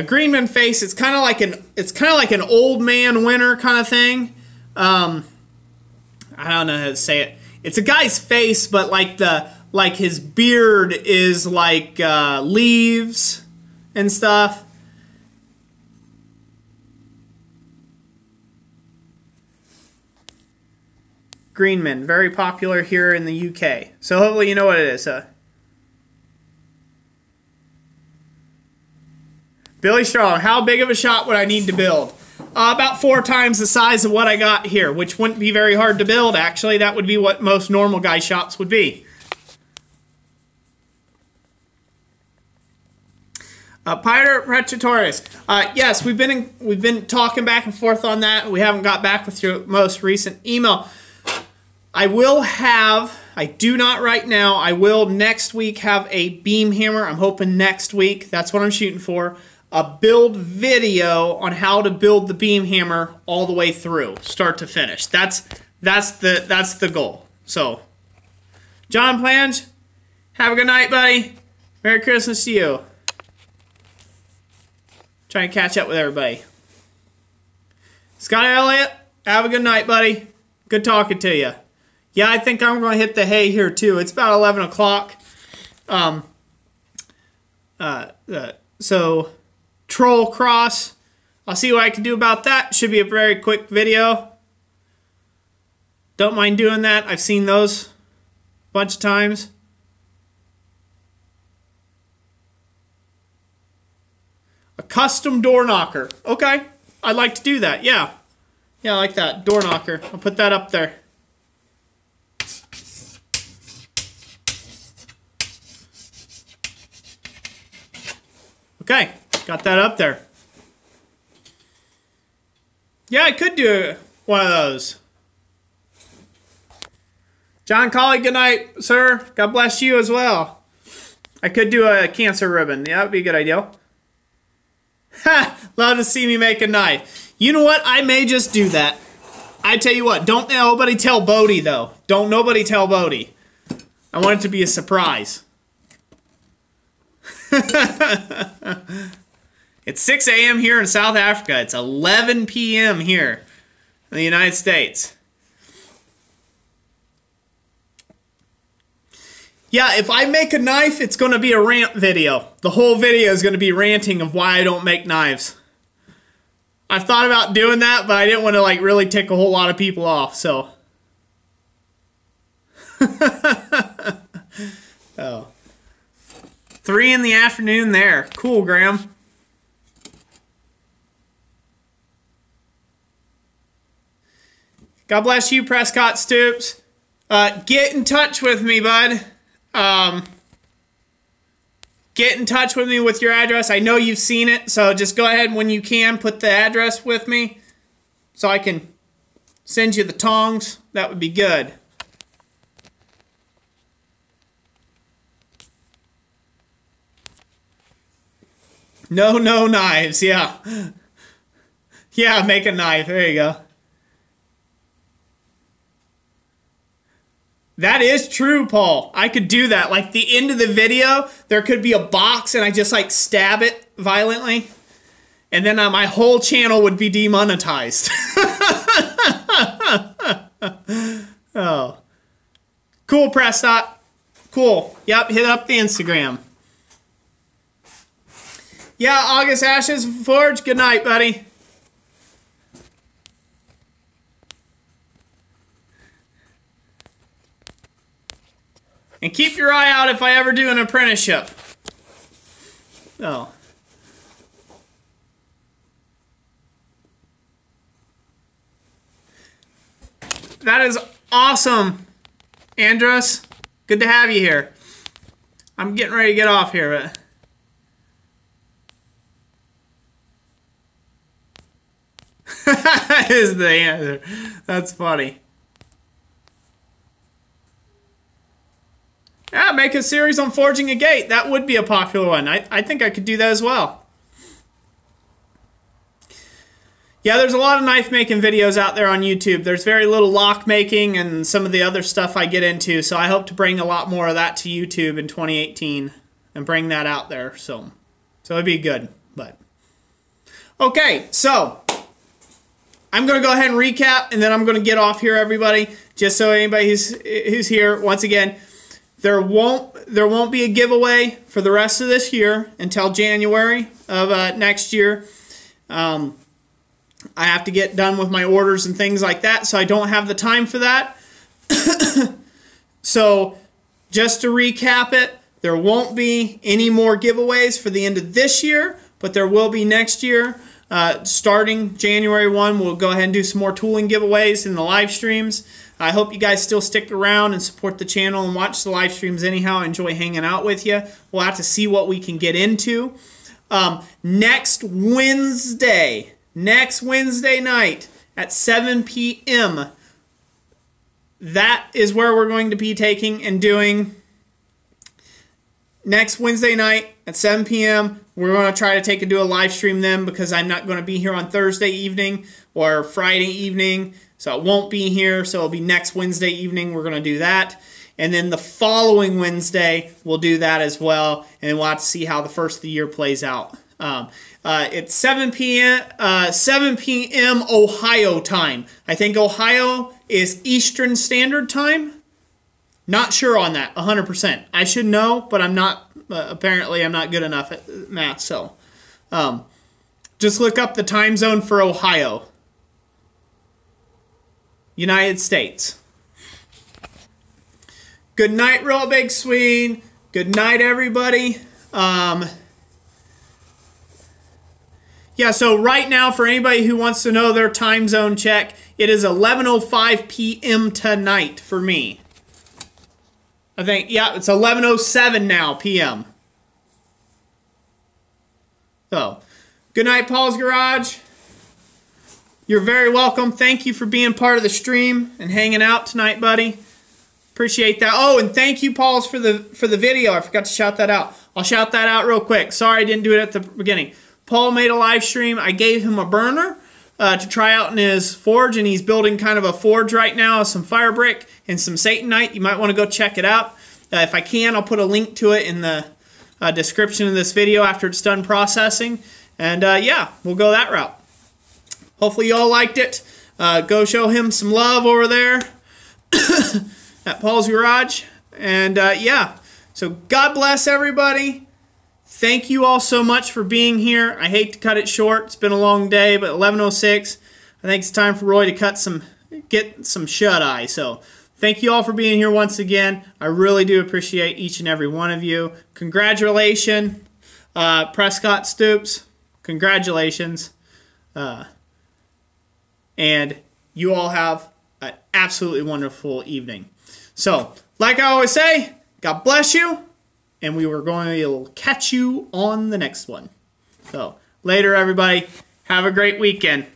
Greenman face, it's kind of like an old man winter kind of thing. I don't know how to say it. It's a guy's face, but like his beard is like leaves and stuff. Greenman, very popular here in the UK. So hopefully you know what it is. Billy Strong, how big of a shot would I need to build? About 4 times the size of what I got here, which wouldn't be very hard to build, actually. That would be what most normal guy shops would be. Pyre Pretorius. Yes, we've been talking back and forth on that. We haven't got back with your most recent email. I do not right now, I will next week have a beam hammer. I'm hoping next week, that's what I'm shooting for. A build video on how to build the beam hammer all the way through, start to finish. That's the goal. So, John Plange, have a good night, buddy. Merry Christmas to you. Trying to catch up with everybody. Scott Elliott, have a good night, buddy. Good talking to you. Yeah, I think I'm going to hit the hay here, too. It's about 11 o'clock. So, Troll Cross. I'll see what I can do about that. Should be a very quick video. Don't mind doing that. I've seen those a bunch of times. A custom door knocker. Okay. I'd like to do that. Yeah. Yeah, I like that. Door knocker. I'll put that up there. Okay. Got that up there. Yeah, I could do one of those. John Colley, good night, sir. God bless you as well. I could do a cancer ribbon. Yeah, that would be a good idea. Ha! Love to see me make a knife. You know what? I may just do that. I tell you what, don't nobody tell Bodie, though. Don't nobody tell Bodie. I want it to be a surprise. It's 6 a.m. here in South Africa. It's 11 p.m. here in the United States. Yeah, if I make a knife, it's going to be a rant video. The whole video is going to be ranting of why I don't make knives. I've thought about doing that, but I didn't want to like really tick a whole lot of people off, so. Oh. 3 in the afternoon there. Cool, Graham. God bless you, Prescott Stoops. Get in touch with me, bud. Get in touch with me with your address. I know you've seen it, so just go ahead when you can, put the address with me so I can send you the tongs. That would be good. No knives, yeah. Yeah, make a knife. There you go. That is true, Paul. I could do that. Like the end of the video, there could be a box and I just like stab it violently. And then my whole channel would be demonetized. Oh. Cool, Prescott. Cool. Yep, hit up the Instagram. Yeah, August Ashes Forge. Good night, buddy. And keep your eye out if I ever do an apprenticeship. Oh. That is awesome, Andros. Good to have you here. I'm getting ready to get off here, but... is the answer. That's funny. Yeah, make a series on forging a gate. That would be a popular one. I think I could do that as well. Yeah, there's a lot of knife making videos out there on YouTube. There's very little lock making and some of the other stuff I get into. So I hope to bring a lot more of that to YouTube in 2018 and bring that out there. So it'd be good. But okay, so I'm going to go ahead and recap, and then I'm going to get off here, everybody. Just so anybody who's here, once again, there won't be a giveaway for the rest of this year until January of next year. I have to get done with my orders and things like that, so I don't have the time for that. So just to recap it, there won't be any more giveaways for the end of this year, but there will be next year. Starting January 1, we'll go ahead and do some more tooling giveaways in the live streams. I hope you guys still stick around and support the channel and watch the live streams anyhow. I enjoy hanging out with you. We'll have to see what we can get into. Next Wednesday night at 7 p.m., that is where we're going to be taking and doing next Wednesday night at 7 p.m. We're going to try to take and do a live stream then, because I'm not going to be here on Thursday evening or Friday evening. So it won't be here. So it'll be next Wednesday evening. We're going to do that. And then the following Wednesday, we'll do that as well. And we'll have to see how the first of the year plays out. It's 7 p.m. Ohio time. I think Ohio is Eastern Standard Time. Not sure on that, 100%. I should know, but I'm not. Apparently, I'm not good enough at math. So, just look up the time zone for Ohio, United States. Good night, Real Big Swede. Good night, everybody. Yeah, so right now, for anybody who wants to know their time zone check, it is 11:05 p.m. tonight for me. I think, yeah, it's 11:07 now p.m. So, good night, Paul's Garage. You're very welcome. Thank you for being part of the stream and hanging out tonight, buddy. Appreciate that. Oh, and thank you, Paul's, for the video. I forgot to shout that out. I'll shout that out real quick. Sorry I didn't do it at the beginning. Paul made a live stream. I gave him a burner to try out in his forge, and he's building kind of a forge right now, some fire brick and some Satanite. You might want to go check it out. If I can, I'll put a link to it in the description of this video after it's done processing. And yeah, we'll go that route. Hopefully you all liked it. Go show him some love over there at Paul's Garage. And yeah, so God bless everybody. Thank you all so much for being here. I hate to cut it short. It's been a long day, but 11:06. I think it's time for Roy to get some shut-eye. So thank you all for being here once again. I really do appreciate each and every one of you. Congratulations, Prescott Stoops. Congratulations. And you all have an absolutely wonderful evening. So, like I always say, God bless you. And we were going to catch you on the next one. So, later, everybody. Have a great weekend.